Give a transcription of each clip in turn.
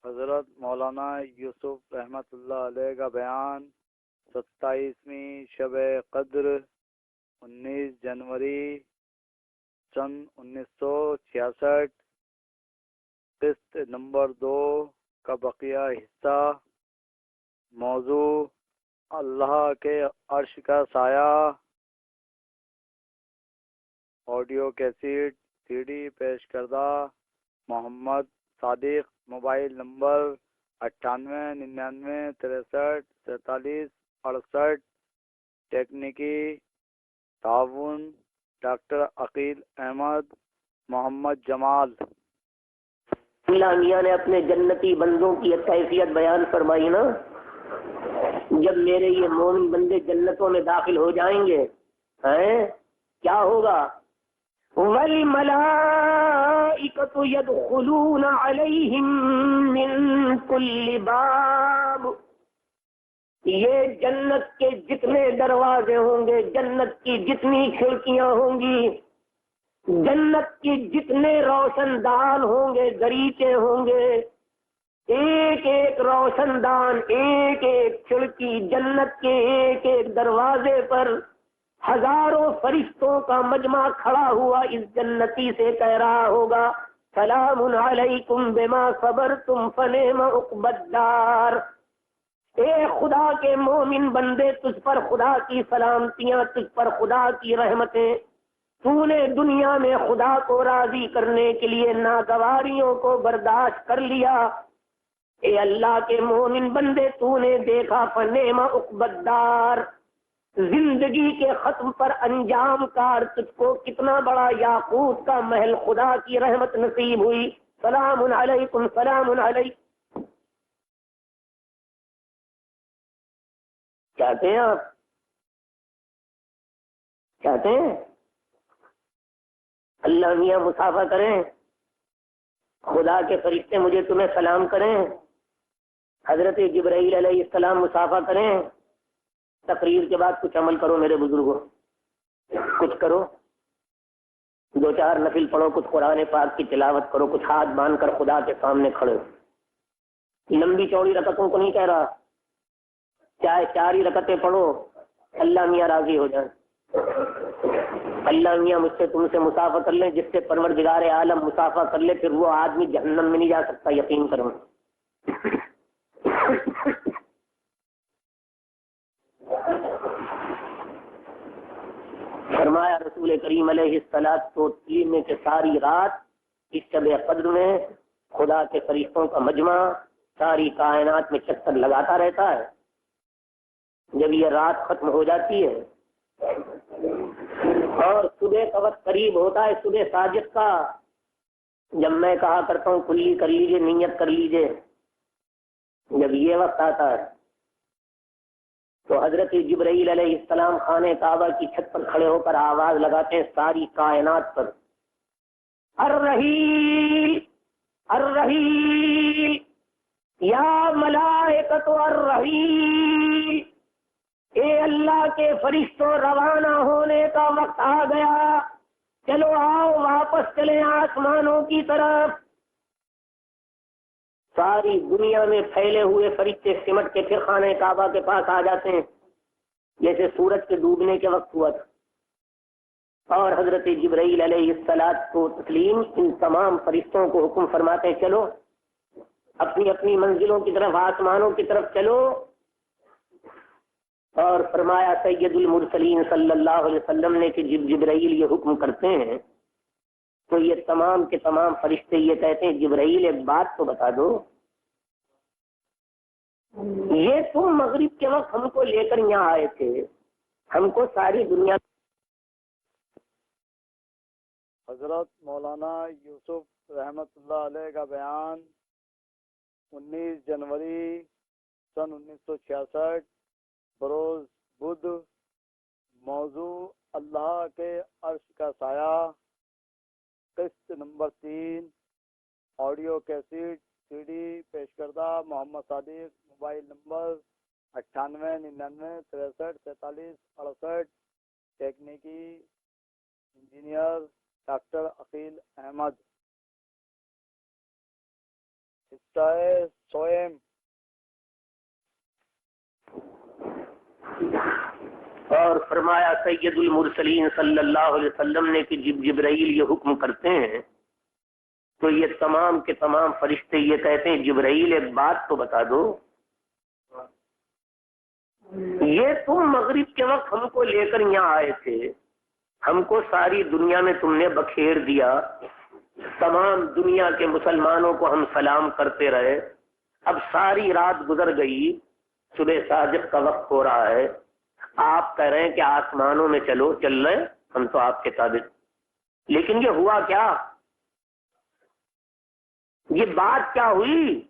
حضرت مولانا یوسف رحمت اللہ علیہ کا بیان 27ویں شب قدر 19 جنوری سن 1966 قسط نمبر 2 کا بقیہ حصہ۔ موضوع اللہ کے عرش کا سایہ۔ آڈیو کیسیٹ سی ڈی پیش کردہ محمد صادق، موبائل نمبر 9899634768، ٹیکنیکی تعاون ڈاکٹر عقیل احمد، محمد جمال۔ اللہ میاں نے اپنے جنتی بندوں کی ایک کیفیت بیان فرمائی نا، جب میرے یہ مومن بندے جنتوں میں داخل ہو جائیں گے کیا ہوگا؟ وَالْمَلَائِكَةُ يَدْخُلُونَ عَلَيْهِمْ مِنْ كُلِّ بَابٍ، یہ جنت کے جتنے دروازے ہوں گے، جنت کی جتنی کھڑکیاں ہوں گی، جنت کی جتنے روشن دان ہوں گے، دریچے ہوں گے، ایک ایک روشن دان، ایک ایک کھڑکی، جنت کے ایک ایک دروازے پر ہزاروں فرشتوں کا مجمع کھڑا ہوا اس جنتی سے کہہ رہا ہوگا سلام علیکم بما صبرتم فنعم عقبی الدار۔ اے خدا کے مومن بندے، تجھ پر خدا کی سلامتیاں، تجھ پر خدا کی رحمتیں، تو نے دنیا میں خدا کو راضی کرنے کے لیے ناگواریوں کو برداشت کر لیا۔ اے اللہ کے مومن بندے، تو نے دیکھا فنعم عقبی الدار، زندگی کے ختم پر انجام کار تجھ کو کتنا بڑا یاقوت کا محل خدا کی رحمت نصیب ہوئی۔ سلام علیکم، سلام علیکم۔ چاہتے ہیں آپ؟ چاہتے ہیں اللہ میاں مصافحہ کریں، خدا کے فرشتے مجھے تمہیں سلام کریں، حضرت جبرائیل علیہ السلام مصافحہ کریں؟ تقریر کے بعد کچھ عمل کرو میرے بزرگوں، کچھ کرو، 2-4 نفل پڑھو، کچھ قرآن پاک کی تلاوت کرو، کچھ ہاتھ باندھ کر خدا کے سامنے کھڑے ہو۔ لمبی چوڑی رکعتوں کو نہیں کہہ رہا، چاہے 4 ہی رکعتیں پڑھو، اللہ میاں راضی ہو جائیں۔ اللہ میاں مجھ سے تم سے مصافحہ کر لیں، جس سے پروردگار عالم مصافحہ کر لے، پھر وہ آدمی جہنم میں نہیں جا سکتا، یقین کرو۔ فرمایا رسول کریم علیہ السلام میں کہ ساری رات اس شب قدر میں خدا کے فرشتوں کا مجمع ساری کائنات میں چکر لگاتا رہتا ہے۔ جب یہ رات ختم ہو جاتی ہے اور صبح کا وقت قریب ہوتا ہے، صبح صادق کا، جب میں کہا کرتا ہوں کلی کر لیجئے، نیت کر لیجئے، جب یہ وقت آتا ہے تو حضرت جبرائیل علیہ السلام خانہ کعبہ کی چھت پر کھڑے ہو کر آواز لگاتے ہیں ساری کائنات پر، الرحیل الرحیل یا ملائکۃ الرحیل، اے اللہ کے فرشتوں روانہ ہونے کا وقت آ گیا، چلو آؤ واپس چلیں آسمانوں کی طرف۔ ساری دنیا میں پھیلے ہوئے فرشتے سمٹ کے پھر خانہ کعبہ کے پاس آ جاتے ہیں، جیسے سورج کے ڈوبنے کے وقت ہوا تھا، اور حضرت جبرائیل علیہ السلام کو تسلیم ان تمام فرشتوں کو حکم فرماتے ہیں چلو اپنی اپنی منزلوں کی طرف، آسمانوں کی طرف چلو۔ اور فرمایا سید المرسلین صلی اللہ علیہ وسلم نے کہ جب جبرائیل یہ حکم کرتے ہیں تو یہ تمام کے تمام فرشتے یہ کہتے ہیں جبرائیل ایک بات تو بتا دو، یہ تم مغرب کے وقت ہم کو لے کر یہاں آئے تھے، ہم کو ساری دنیا۔ حضرت مولانا یوسف رحمت اللہ علیہ کا بیان 19 جنوری سن 1966 بروز بدھ۔ موضوع اللہ کے عرش کا سایہ، قسط نمبر 3، آڈیو کیسیٹ سی ڈی پیش کردہ محمد صادق، موبائل نمبر 9899634768، ٹیکنیکی انجینئر ڈاکٹر عقیل احمد۔ حصہ ہے سوئم. اور فرمایا سید المرسلین صلی اللہ علیہ وسلم نے کہ جب جبرائیل یہ حکم کرتے ہیں تو یہ تمام کے تمام فرشتے یہ کہتے ہیں جبرائیل ایک بات تو بتا دو، یہ تم مغرب کے وقت ہم کو لے کر یہاں آئے تھے، ہم کو ساری دنیا میں تم نے بکھیر دیا، تمام دنیا کے مسلمانوں کو ہم سلام کرتے رہے، اب ساری رات گزر گئی، صبح صادق کا وقت ہو رہا ہے، آپ کہہ رہے ہیں کہ آسمانوں میں چلو، چل رہے، ہم تو آپ کے تابع. لیکن یہ ہوا کیا؟ یہ بات کیا ہوئی؟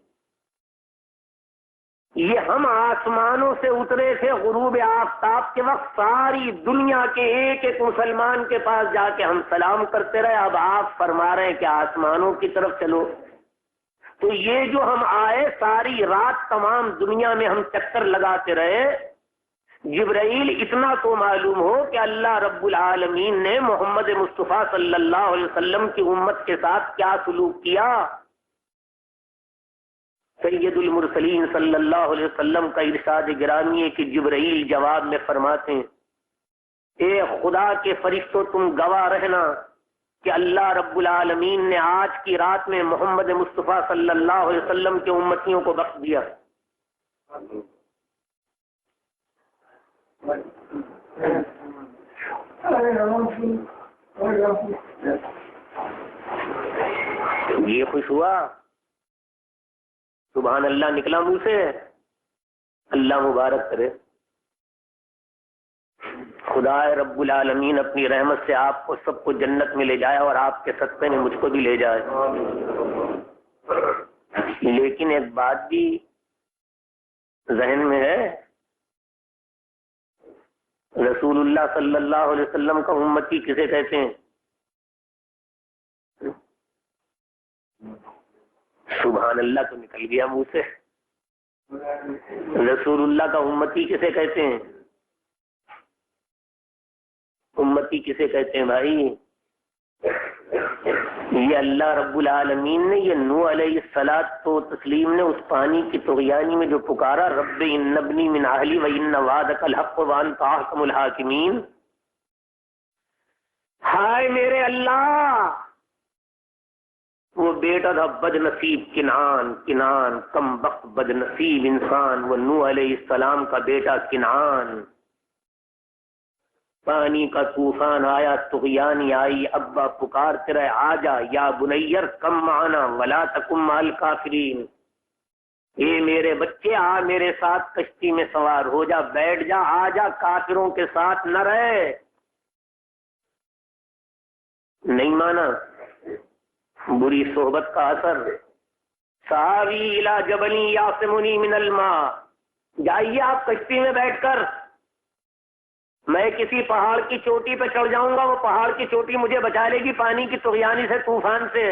یہ ہم آسمانوں سے اترے تھے غروب آفتاب کے وقت، ساری دنیا کے ایک ایک مسلمان کے پاس جا کے ہم سلام کرتے رہے، اب آپ فرما رہے ہیں کہ آسمانوں کی طرف چلو. تو یہ جو ہم آئے ساری رات تمام دنیا میں ہم چکر لگاتے رہے. جبرائیل اتنا تو معلوم ہو کہ اللہ رب العالمین نے محمد مصطفیٰ صلی اللہ علیہ وسلم کی امت کے ساتھ کیا سلوک کیا. سید المرسلین صلی اللہ علیہ وسلم کا ارشاد گرامی ہے کہ جبرائیل جواب میں فرماتے ہیں اے خدا کے فرشتوں تم گواہ رہنا کہ اللہ رب العالمین نے آج کی رات میں محمد مصطفیٰ صلی اللہ علیہ وسلم کے امتیوں کو بخش دیا. یہ خوش ہوا، سبحان اللہ نکلا منہ سے، اللہ مبارک کرے. خدا رب العالمین اپنی رحمت سے آپ کو سب کو جنت میں لے جائے اور آپ کے صدقے میں مجھ کو بھی لے جائے. لیکن ایک بات بھی ذہن میں ہے، رسول اللہ صلی اللہ علیہ وسلم کا امتی کسے کہتے ہیں؟ سبحان اللہ تو نکل گیا منہ سے. رسول اللہ کا امتی کسے کہتے ہیں؟ امتی کسے کہتے ہیں بھائی؟ یہ اللہ رب العالمین نے، یہ نوح علیہ الصلوۃ والتسلیم نے اس پانی کی طغیانی میں جو پکارا رب ان ابنی من اہلی و ان وعدک الحق وانت احکم الحاکمین، ہائے میرے اللہ، وہ بیٹا تھا بد نصیب کنعان کم بخت بد نصیب انسان، وہ نوح علیہ السلام کا بیٹا کنعان. پانی کا طوفان آیا، طغیانی آئی، ابا پکارتے رہے آجا یا بنیر کم معنا ولا تکن مع الکافرین، اے میرے بچے آ میرے ساتھ کشتی میں سوار ہو جا، بیٹھ جا، آ جا، کافروں کے ساتھ نہ رہے. نہیں مانا، بری صحبت کا اثر. ساوی الی جبل یعصمنی من الماء، جائیے آپ کشتی میں بیٹھ کر، میں کسی پہاڑ کی چوٹی پہ چڑھ جاؤں گا، وہ پہاڑ کی چوٹی مجھے بچا لے گی پانی کی طغیانی سے، طوفان سے.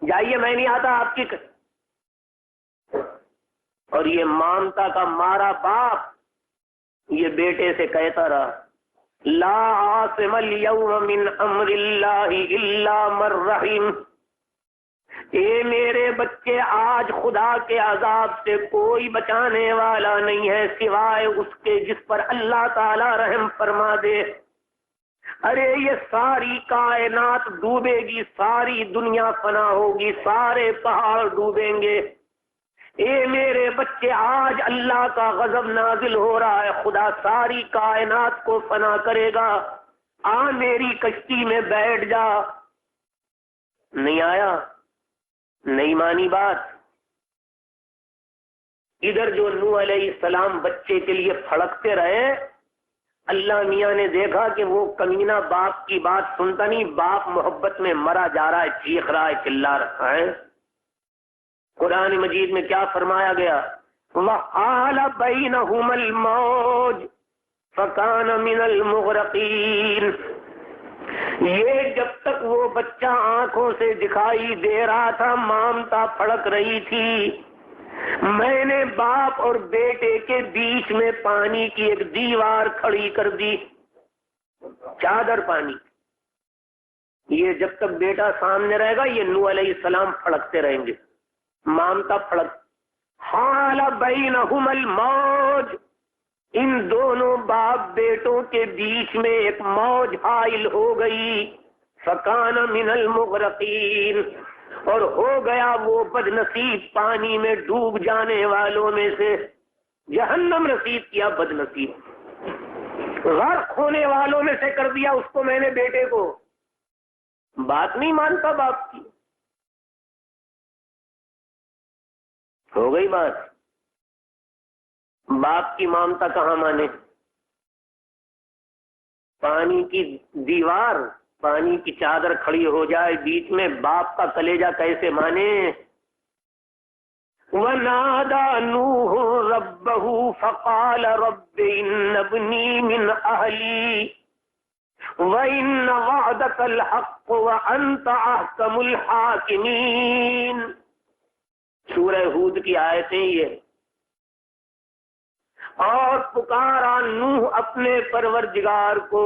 جائیے میں نہیں آتا آپ کی. اور یہ مامتا کا مارا باپ یہ بیٹے سے کہتا رہا لا عاصم اليوم من امر اللہ الا من رحم، اے میرے بچے آج خدا کے عذاب سے کوئی بچانے والا نہیں ہے سوائے اس کے جس پر اللہ تعالی رحم فرما دے. ارے یہ ساری کائنات ڈوبے گی، ساری دنیا فنا ہوگی، سارے پہاڑ ڈوبیں گے. اے میرے بچے آج اللہ کا غضب نازل ہو رہا ہے، خدا ساری کائنات کو فنا کرے گا، آ میری کشتی میں بیٹھ جا. نہیں آیا، نہیں مانی بات. ادھر جو نوح علیہ السلام بچے کے لیے پھڑکتے رہے، اللہ میاں نے دیکھا کہ وہ کمینہ باپ کی بات سنتا نہیں، باپ محبت میں مرا جا رہا ہے، چیخ رہا ہے، چلا رہا ہے. قرآن مجید میں کیا فرمایا گیا؟ وَحَالَ بَيْنَهُمَا الْمَوْجُ فَكَانَ مِنَ الْمُغْرَقِينَ. یہ جب تک وہ بچہ آنکھوں سے دکھائی دے رہا تھا، مامتا پھڑک رہی تھی، میں نے باپ اور بیٹے کے بیچ میں پانی کی ایک دیوار کھڑی کر دی، چادر پانی. یہ جب تک بیٹا سامنے رہے گا یہ نوح علیہ السلام پھڑکتے رہیں گے. مامتا پڑک حال بینہم الموج، ان دونوں باپ بیٹوں کے بیچ میں ایک موج حائل ہو گئی، فکان من المغرقین، اور ہو گیا وہ بد نصیب پانی میں ڈوب جانے والوں میں سے، جہنم رسید کیا بد نصیب، غرق ہونے والوں میں سے کر دیا اس کو میں نے بیٹے کو، بات نہیں مانتا باپ کی، ہو گئی بات، باپ کی مامتا کہاں مانے، پانی کی دیوار، پانی کی چادر کھڑی ہو جائے بیچ میں، باپ کا کلیجہ کیسے مانے؟ وَنَادَى نُوحٌ رَبَّهُ فَقَالَ رَبِّ إِنَّ ابْنِي مِنْ أَهْلِي وَإِنَّ وَعْدَكَ الْحَقُّ وَأَنْتَ أَحْكَمُ الْحَاكِمِينَ۔ سورہ ہود کی آیتیں یہ، اور پکارا نوح اپنے پروردگار کو،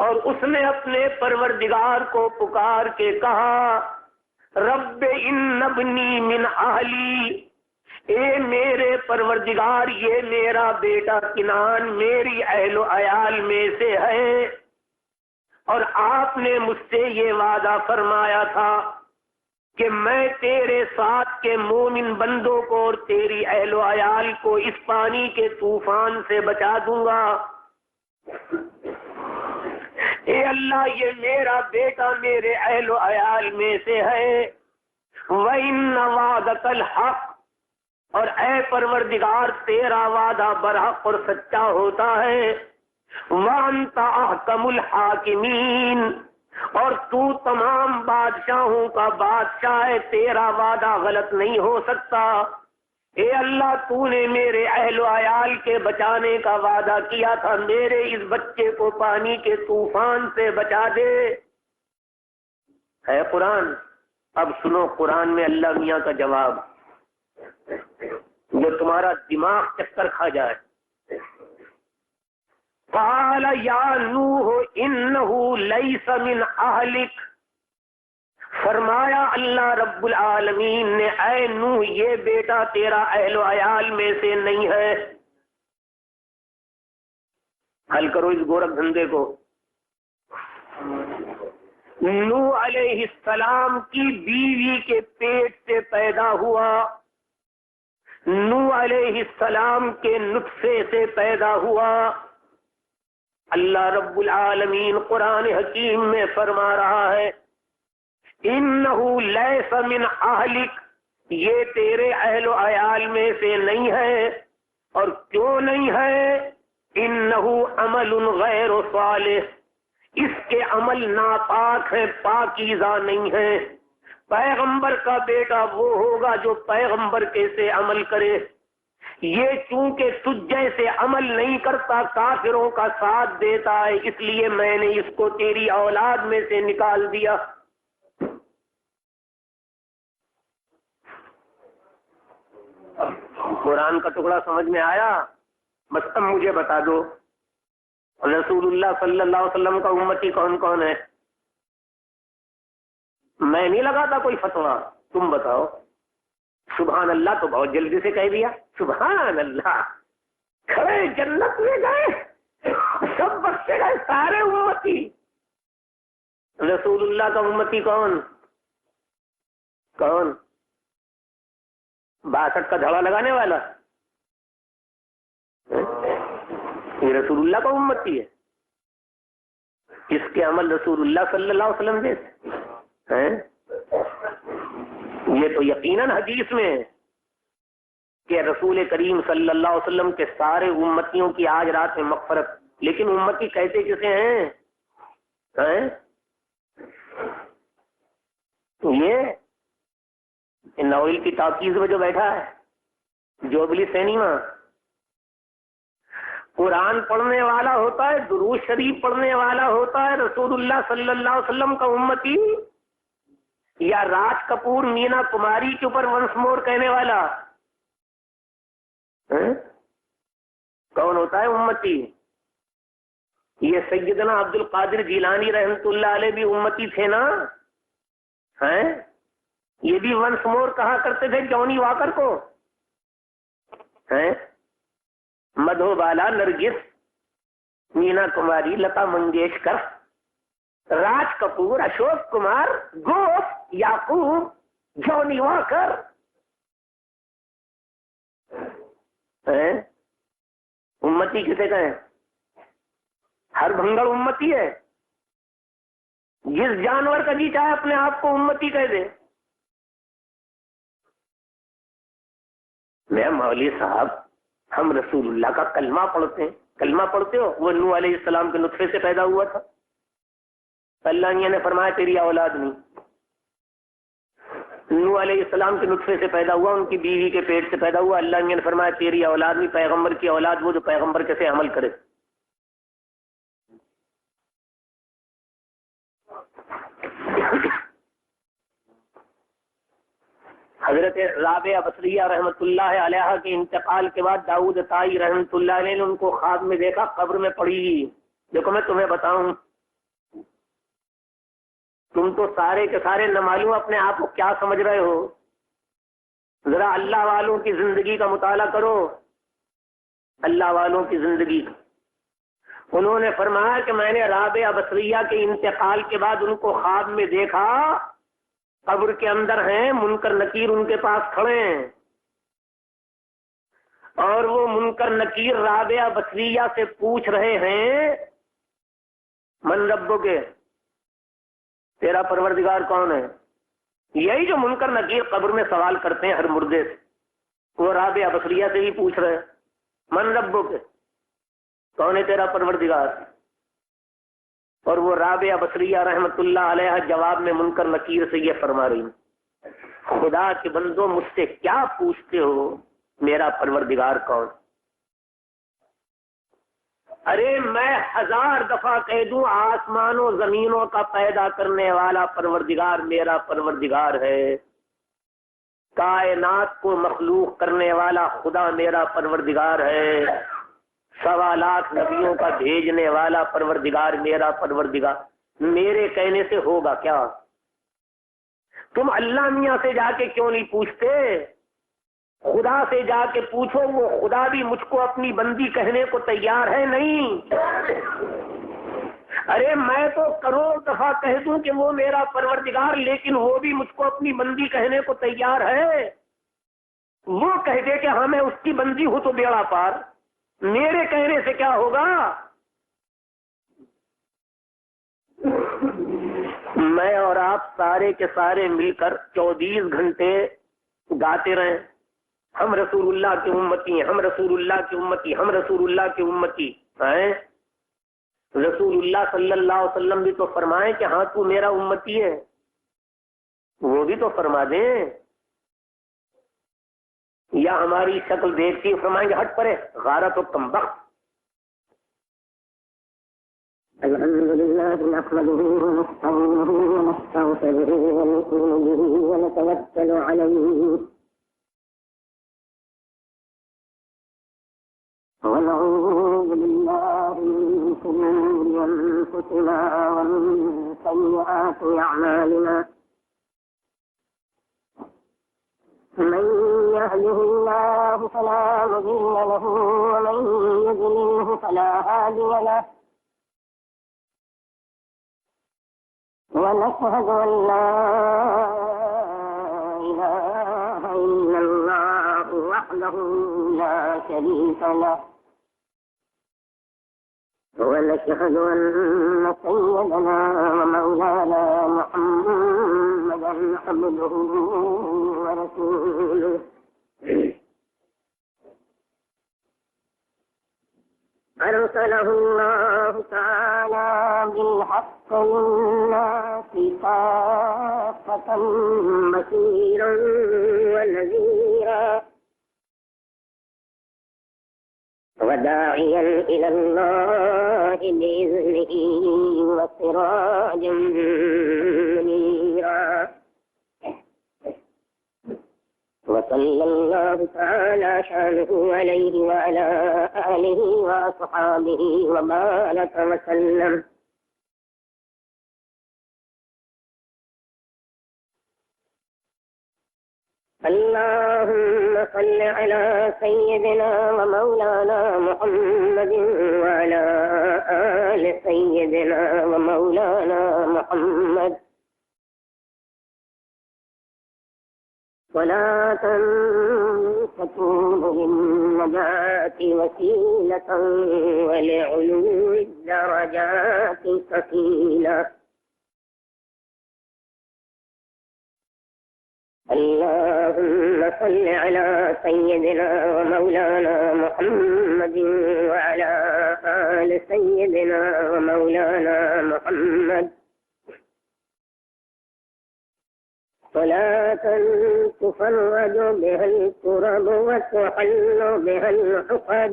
اور اس نے اپنے پروردگار کو پکار کے کہا رب ان ابنی من اہلی، اے میرے پروردگار یہ میرا بیٹا کنعان میری اہل و عیال میں سے ہے، اور آپ نے مجھ سے یہ وعدہ فرمایا تھا کہ میں تیرے ساتھ کے مومن بندوں کو اور تیری اہل و عیال کو اس پانی کے طوفان سے بچا دوں گا۔ اے اللہ یہ میرا بیٹا میرے اہل و عیال میں سے ہے، وَإِنَّ وَعْدَكَ الْحَقُّ، اور اے پروردگار تیرا وعدہ برحق اور سچا ہوتا ہے، وَأَنْتَ أَحْكَمُ الْحَاكِمِينَ، اور تو تمام بادشاہوں کا بادشاہ ہے، تیرا وعدہ غلط نہیں ہو سکتا۔ اے اللہ تو نے میرے اہل و عیال کے بچانے کا وعدہ کیا تھا، میرے اس بچے کو پانی کے طوفان سے بچا دے۔ ہے قرآن، اب سنو قرآن میں اللہ میاں کا جواب جو تمہارا دماغ چکر کھا جائے۔ قال یا نوح انہ لیس من اہلک، فرمایا اللہ رب العالمین نے اے نوح یہ بیٹا تیرا اہل و عیال میں سے نہیں ہے۔ حل کرو اس گورکھ دھندے کو۔ نوح علیہ السلام کی بیوی کے پیٹ سے پیدا ہوا، نوح علیہ السلام کے نطفے سے پیدا ہوا۔ اللہ رب العالمین قرآن حکیم میں فرما رہا ہے انہو لیس من اہلک، یہ تیرے اہل و عیال میں سے نہیں ہے، اور کیوں نہیں ہے؟ انہو عمل غیر صالح، اس کے عمل ناپاک ہے، پاکیزہ نہیں ہے۔ پیغمبر کا بیٹا وہ ہوگا جو پیغمبر کیسے عمل کرے، یہ چونکہ تجھ جیسے عمل نہیں کرتا کافروں کا ساتھ دیتا ہے، اس لیے میں نے اس کو تیری اولاد میں سے نکال دیا۔ قرآن کا ٹکڑا سمجھ میں آیا؟ بس اب مجھے بتا دو رسول اللہ صلی اللہ علیہ وسلم کا امتی کون کون ہے؟ میں نہیں لگاتا کوئی فتویٰ، تم بتاؤ۔ سبحان اللہ تو بہت جلدی سے کہہ دیا، سبحان اللہ، کھڑے جنت میں گئے، سب بخشے گئے سارے امتی۔ رسول اللہ کا امتی کون کون؟ 62 کا دھڑا لگانے والا، یہ رسول اللہ کا امتی ہے، اس کے عمل رسول اللہ صلی اللہ علیہ وسلم جیسے ہیں؟ یہ تو یقیناً حدیث میں ہے کہ رسول کریم صلی اللہ علیہ وسلم کے سارے امتیوں کی آج رات میں مغفرت، لیکن امتی کہتے کسے ہیں؟ یہ نویل کی تاکیز میں جو بیٹھا ہے جوبلی سینیما، قرآن پڑھنے والا ہوتا ہے، درود شریف پڑھنے والا ہوتا ہے رسول اللہ صلی اللہ علیہ وسلم کا امتی، یا راج کپور مینا کماری کے اوپر ونس مور کہنے والا؟ کون ہوتا ہے امتی؟ یہ سیدنا عبد القادر جیلانی رحمت اللہ علیہ بھی امتی تھے نا؟ یہ بھی ونس مور کہا کرتے تھے جونی واکر کو. مدھو بالا، نرگس، مینا کماری، لتا منگیشکر، راج کپور، اشوک کمار، گوپ، یعقوب، جونی واکر. امتی کسے کہیں؟ ہر بھنگڑ امتی ہے. جس جانور کا جی چاہے اپنے آپ کو امتی کہہ دے. میں مولوی صاحب ہم رسول اللہ کا کلمہ پڑھتے ہیں. کلمہ پڑھتے ہو؟ وہ نوح علیہ السلام کے نطفے سے پیدا ہوا تھا. اللہ میاں نے فرمایا تیری اولاد نہیں. نوح علیہ السلام کے نطفے سے پیدا ہوا، ان کی بیوی کے پیٹ سے پیدا ہوا. اللہ میاں نے فرمایا تیری اولاد نہیں، پیغمبر کی اولاد وہ جو پیغمبر کیسے عمل کرے. حضرت رابعہ بصریہ رحمۃ اللہ علیہ کے انتقال کے بعد داؤد طائی رحمۃ اللہ علیہ نے ان کو خواب میں دیکھا، قبر میں پڑی ہوئی. دیکھو میں تمہیں بتاؤں، تم تو سارے کے سارے نہ معلوم اپنے آپ کو کیا سمجھ رہے ہو. ذرا اللہ والوں کی زندگی کا مطالعہ کرو، اللہ والوں کی زندگی. انہوں نے فرمایا کہ میں نے رابعہ بصریہ کے انتقال کے بعد ان کو خواب میں دیکھا، قبر کے اندر ہیں، منکر نکیر ان کے پاس کھڑے ہیں، اور وہ منکر نکیر رابعہ بصریہ سے پوچھ رہے ہیں من ربک، تیرا پروردگار کون ہے. یہی جو منکر نکیر قبر میں سوال کرتے ہیں ہر مردے سے، وہ رابعہ بصریہ سے بھی پوچھ رہے ہیں من ربک، کون ہے تیرا پروردگار. اور وہ رابعہ بصریہ رحمۃ اللہ علیہ جواب میں منکر نکیر سے یہ فرما رہی ہیں خدا کے بندو مجھ سے کیا پوچھتے ہو، میرا پروردگار کون. ارے میں 1000 دفعہ کہہ دوں آسمانوں زمینوں کا پیدا کرنے والا پروردگار میرا پروردگار ہے، کائنات کو مخلوق کرنے والا خدا میرا پروردگار ہے، 1.25 لاکھ نبیوں کا بھیجنے والا پروردگار میرا پروردگار. میرے کہنے سے ہوگا کیا؟ تم اللہ میاں سے جا کے کیوں نہیں پوچھتے؟ خدا سے جا کے پوچھو، وہ خدا بھی مجھ کو اپنی بندی کہنے کو تیار ہے نہیں. ارے میں تو کروڑ دفعہ کہہ دوں کہ وہ میرا پروردگار، لیکن وہ بھی مجھ کو اپنی بندی کہنے کو تیار ہے. وہ کہہ دے کہ ہاں میں اس کی بندی ہوں تو بیڑا پار، میرے کہنے سے کیا ہوگا؟ میں اور آپ سارے کے سارے مل کر 24 گھنٹے گاتے رہیں ہم رسول اللہ کی امتی ہیں، ہم رسول اللہ کی امتی، ہم رسول اللہ کی امتی ہیں. رسول اللہ صلی اللہ علیہ وسلم بھی تو فرمائیں کہ ہاں تو میرا امتی ہے، وہ بھی تو فرما دیں. یا ہماری شکل دیکھتی فرمائیں گے ہٹ پڑے غارت و کمبخت. الحمد لله نحمده ونستعينه ونستغفره ونؤمن به ونتوكل عليه ونعوذ بالله من شرور أنفسنا ومن سيئات أعمالنا. من يهده الله فلا مضل له ومن يضلله فلا هادي له. ونشهد أن لا إله إلا الله وحده لا شريك له. ونشهد أن سيدنا ومولانا محمدا عبده ورسوله. أرسله الله تعالى بالحق للناس كافة بشيرا ونذيرا وداعيا إلى الله بإذنه وسراجا منيرا. وصلى الله تعالى شانه عليه وعلى آله وأصحابه وبارك وسلم. اللهم صل على سيدنا ومولانا محمد وعلى آل سيدنا ومولانا محمد صلاة تكون للنجاة وسيلة ولعلو الدرجات سفينة. اللهم صل على سيدنا ومولانا محمد وعلى آل سيدنا ومولانا محمد صلاة تفرج بها الكرب وتحل بها العقد.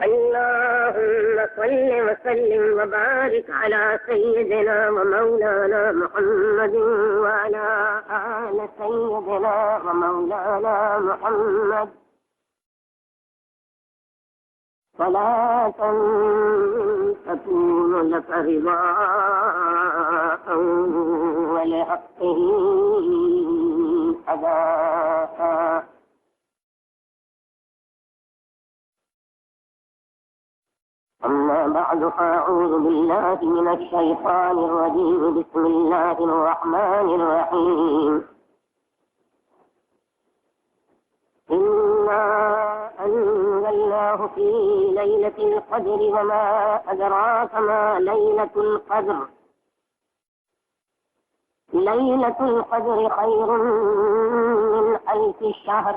اللهم صل وسلم وبارك على سيدنا ومولانا محمد وعلى آل سيدنا ومولانا محمد صلاة تكون لك رضاء ولحقه أداء. أما بعد فأعوذ بالله من الشيطان الرجيم. بسم الله الرحمن الرحيم. إنا أنزلناه في ليلة القدر وما أدراك ما ليلة القدر. ليلة القدر خير من 1000 شهر.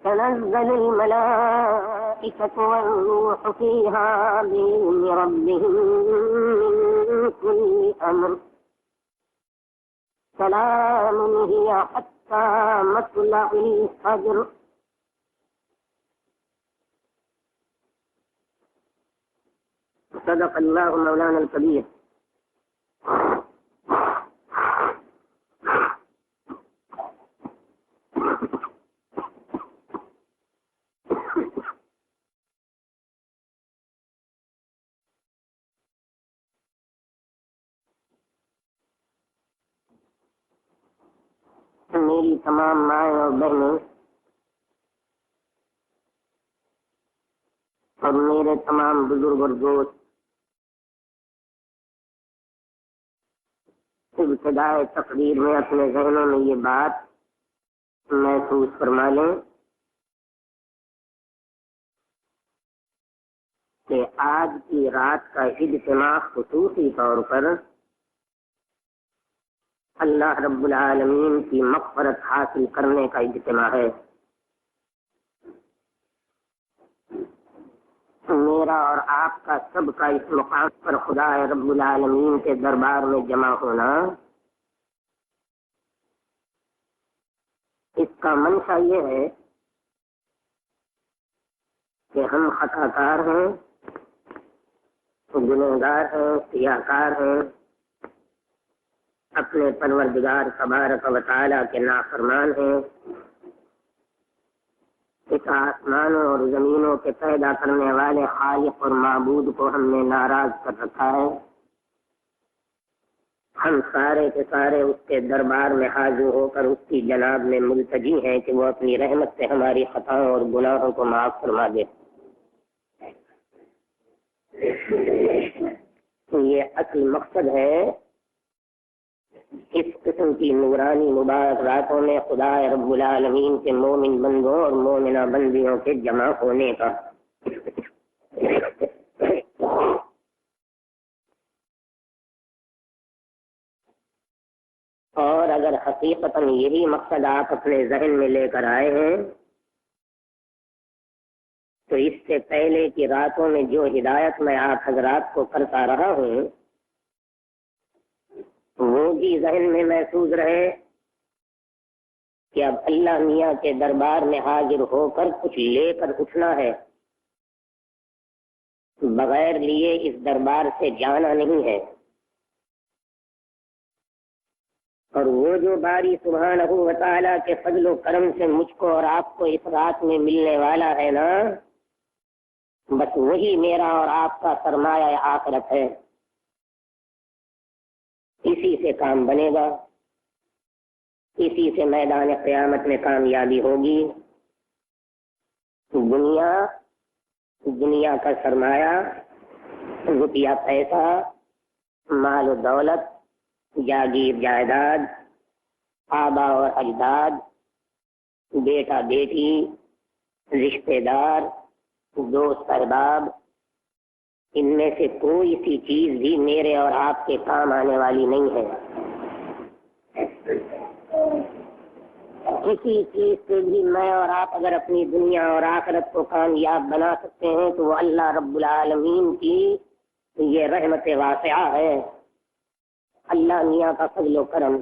تنزل الملائكة والروح فيها بإذن ربهم من كل أمر. سلام هي حتى مطلع الفجر. صدق الله مولانا الكبير. میری تمام مائیں اور بہنیں اور میرے تمام بزرگ اور دوست ابتدائے تقریر میں اپنے ذہنوں میں یہ بات محسوس فرما لیں کہ آج کی رات کا اجتماع خصوصی طور پر اللہ رب العالمین کی مغفرت حاصل کرنے کا اجتماع ہے. میرا اور آپ کا سب کا اس مقام پر خدا رب العالمین کے دربار میں جمع ہونا، اس کا منشا یہ ہے کہ ہم خطا کار ہیں، گنہگار ہیں، سیاہکار ہیں، اپنے پروردگار تبارک و تعالی کے نافرمان ہیں. اس آسمانوں اور زمینوں کے پیدا کرنے والے خالق اور معبود کو ہم نے ناراض کر رکھا ہے. ہم سارے کے سارے اس کے دربار میں حاضر ہو کر اس کی جناب میں ملتجی ہیں کہ وہ اپنی رحمت سے ہماری خطاؤں اور گناہوں کو معاف فرما دے. یہ اصل مقصد ہے اس قسم کی نورانی مبارک راتوں میں خدا رب العالمین کے مومن بندوں اور مومنہ بندیوں کے جمع ہونے کا. اور اگر حقیقتاً یہی مقصد آپ اپنے ذہن میں لے کر آئے ہیں تو اس سے پہلے کی راتوں میں جو ہدایت میں آپ حضرات کو کرتا رہا ہوں وہ بھی ذہن میں محسوس رہے کہ اب اللہ میاں کے دربار میں حاضر ہو کر کچھ لے کر اٹھنا ہے، بغیر لیے اس دربار سے جانا نہیں ہے. اور وہ جو باری سبحانہ و تعالیٰ کے فضل و کرم سے مجھ کو اور آپ کو اس رات میں ملنے والا ہے نا، بس وہی میرا اور آپ کا سرمایہ آخرت ہے. اسی سے کام بنے گا، اسی سے میدان قیامت میں کامیابی ہوگی۔ دنیا کا سرمایہ، روپیہ پیسہ، مال و دولت، جاگیر جائیداد، آبا اور اجداد، بیٹا بیٹی، رشتے دار، دوست احباب، ان میں سے کوئی سی چیز بھی میرے اور آپ کے کام آنے والی نہیں ہے۔ کسی چیز سے بھی میں اور آپ اگر اپنی دنیا اور آخرت کو کامیاب بنا سکتے ہیں تو وہ اللہ رب العالمین کی یہ رحمت واسعہ ہے، اللہ میاں کا فضل و کرم۔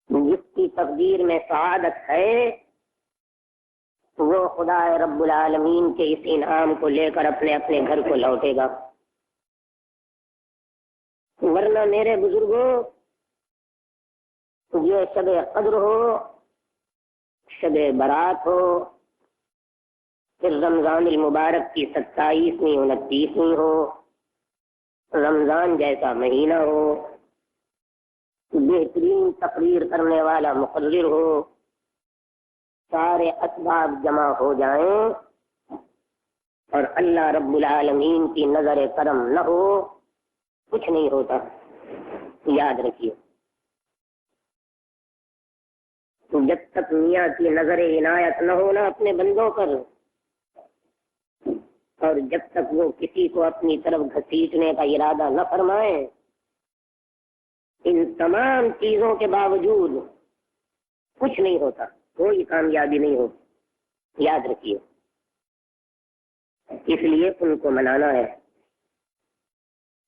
جس کی تقدیر میں سعادت ہے وہ خدا رب العالمین کے اس انعام کو لے کر اپنے اپنے گھر کو لوٹے گا۔ ورنہ میرے بزرگوں، یہ شب قدر ہو، شب برات ہو، پھر رمضان المبارک کی 27ویں 29ویں ہو، رمضان جیسا مہینہ ہو، بہترین تقریر کرنے والا مقرر ہو، سارے اسباب جمع ہو جائیں اور اللہ رب العالمین کی نظر کرم نہ ہو، کچھ نہیں ہوتا۔ یاد رکھیے، جب تک میاں کی نظر عنایت نہ ہونا اپنے بندوں پر، اور جب تک وہ کسی کو اپنی طرف گھسیٹنے کا ارادہ نہ فرمائے، ان تمام چیزوں کے باوجود کچھ نہیں ہوتا، کوئی کامیابی نہیں ہوتی۔ یاد رکھیے، اس لیے ان کو منانا ہے،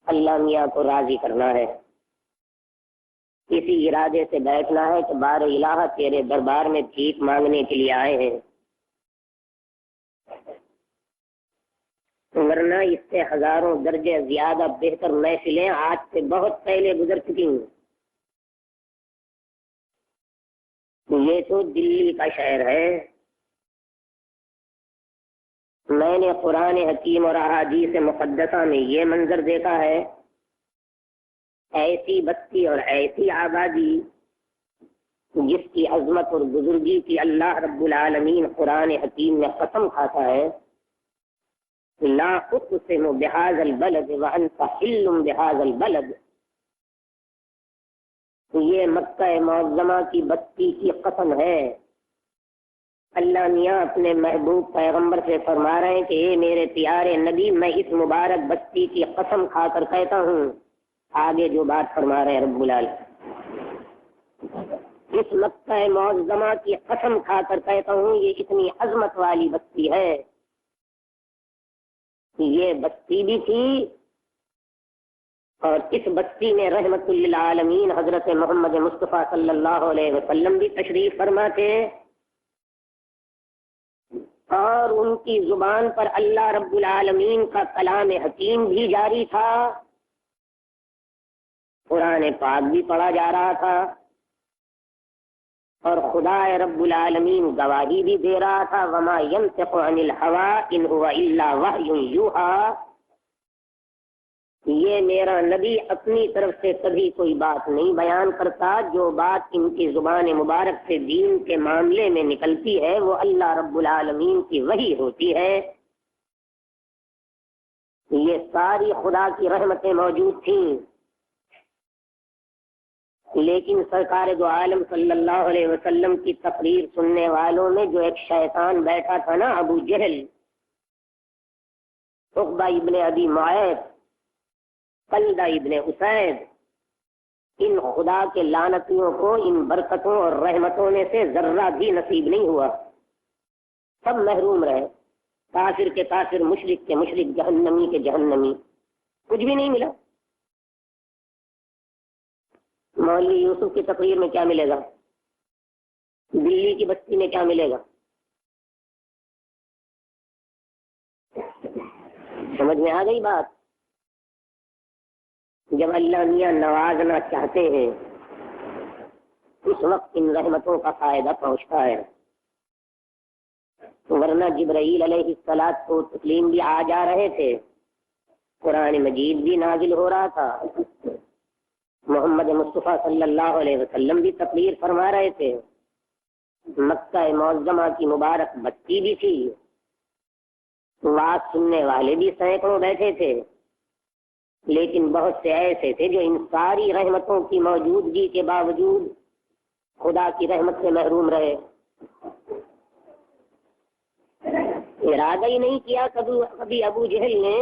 اللہ میاں کو راضی کرنا ہے، اسی ارادے سے بیٹھنا ہے کہ بار الہ تیرے دربار میں بھیک مانگنے کے لیے آئے ہیں، ورنہ اس سے ہزاروں درجے زیادہ بہتر محفلیں آج سے بہت پہلے گزر چکی ہیں۔ یہ تو دلی کا شہر ہے، میں نے قرآن حکیم اور احادیث مقدسہ میں یہ منظر دیکھا ہے، ایسی بستی اور ایسی آبادی جس کی عظمت اور بزرگی کی اللہ رب العالمین قرآن حکیم میں قسم کھاتا ہے، لا اقسم بهذا البلد وانت حل بهذا البلد، یہ مکہ معظمہ کی بستی کی قسم ہے۔ اللہ میاں اپنے محبوب پیغمبر سے فرما رہے ہیں کہ اے میرے پیارے نبی، میں اس مبارک بستی کی قسم کھا کر کہتا ہوں، آگے جو بات فرما رہے ہیں رب العالمین، اس مکہ معظمہ کی قسم کھا کر کہتا ہوں، یہ اتنی عظمت والی بستی ہے، یہ بستی بھی تھی اور اس بستی میں رحمت للعالمین حضرت محمد مصطفیٰ صلی اللہ علیہ وسلم بھی تشریف فرما تھے، اور ان کی زبان پر اللہ رب العالمین کا کلام حکیم بھی جاری تھا، قرآن پاک بھی پڑھا جا رہا تھا، اور خدا رب العالمین گواہی بھی دے رہا تھا، وما ينطق عن الهوى ان هو الا وحی یوحی، یہ میرا نبی اپنی طرف سے کبھی کوئی بات نہیں بیان کرتا، جو بات ان کی زبان مبارک سے دین کے معاملے میں نکلتی ہے وہ اللہ رب العالمین کی وحی ہوتی ہے۔ یہ ساری خدا کی رحمتیں موجود تھیں، لیکن سرکار دو عالم صلی اللہ علیہ وسلم کی تقریر سننے والوں میں جو ایک شیطان بیٹھا تھا نا، ابو جہل، عقبہ ابن ابی معیط، قلدہ ابن اسید، ان خدا کے لعنتیوں کو ان برکتوں اور رحمتوں میں سے ذرہ بھی نصیب نہیں ہوا، سب محروم رہے، کافر کے کافر، مشرک کے مشرک، جہنمی کے جہنمی، کچھ بھی نہیں ملا۔ مولوی یوسف کی تقریر میں کیا ملے گا؟ دلی کی بستی میں کیا ملے گا؟ سمجھ میں آ گئی بات؟ جب اللہ میاں نوازنا چاہتے ہیں اس وقت ان رحمتوں کا فائدہ پہنچتا ہے، ورنہ جبرائیل علیہ الصلوۃ کو تسلیم بھی آ جا رہے تھے، قرآن مجید بھی نازل ہو رہا تھا، محمد مصطفیٰ صلی اللہ علیہ وسلم بھی تقریر فرما رہے تھے، مکہ معظمہ کی مبارک بستی بھی تھی، وعظ سننے والے بھی سینکڑوں بیٹھے تھے، لیکن بہت سے ایسے تھے جو ان ساری رحمتوں کی موجودگی کے باوجود خدا کی رحمت سے محروم رہے۔ ارادہ ہی نہیں کیا کبھی ابو جہل نے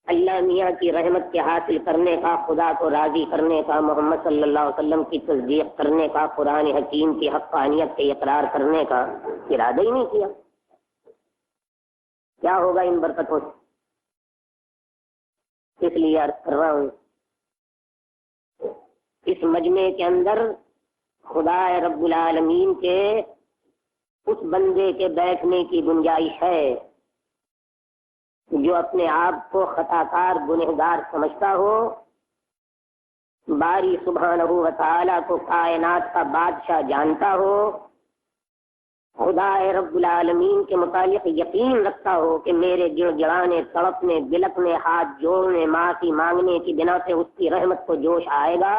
اللہ میاں کی رحمت کے حاصل کرنے کا، خدا کو راضی کرنے کا، محمد صلی اللہ علیہ وسلم کی تصدیق کرنے کا، قرآن حکیم کی حقانیت کے اقرار کرنے کا ارادہ ہی نہیں کیا۔ کیا ہوگا ان برکتوں سے؟ اس لیے عرض کر رہا ہوں، اس مجمع کے اندر خدا رب العالمین کے اس بندے کے بیٹھنے کی گنجائش ہے جو اپنے آپ کو خطا کار گنہگار سمجھتا ہو، باری سبحانہ و تعالیٰ کو کائنات کا بادشاہ جانتا ہو، خدا رب العالمین کے متعلق یقین رکھتا ہو کہ میرے گڑ گڑانے، تڑپنے، بلکنے، ہاتھ جوڑنے، معافی مانگنے کی بنا سے اس کی رحمت کو جوش آئے گا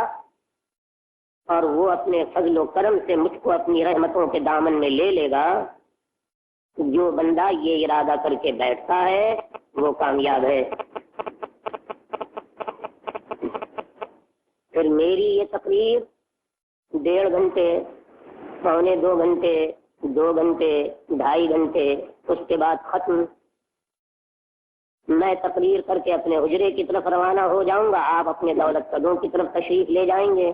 اور وہ اپنے فضل و کرم سے مجھ کو اپنی رحمتوں کے دامن میں لے لے گا۔ جو بندہ یہ ارادہ کر کے بیٹھتا ہے وہ کامیاب ہے۔ پھر میری یہ تقریر 1.5 گھنٹے، 1.25 گھنٹے، 2 گھنٹے، 2.5 گھنٹے، اس کے بعد ختم۔ میں تقریر کر کے اپنے حجرے کی طرف روانہ ہو جاؤں گا، آپ اپنے دولت قدوں کی طرف تشریف لے جائیں گے۔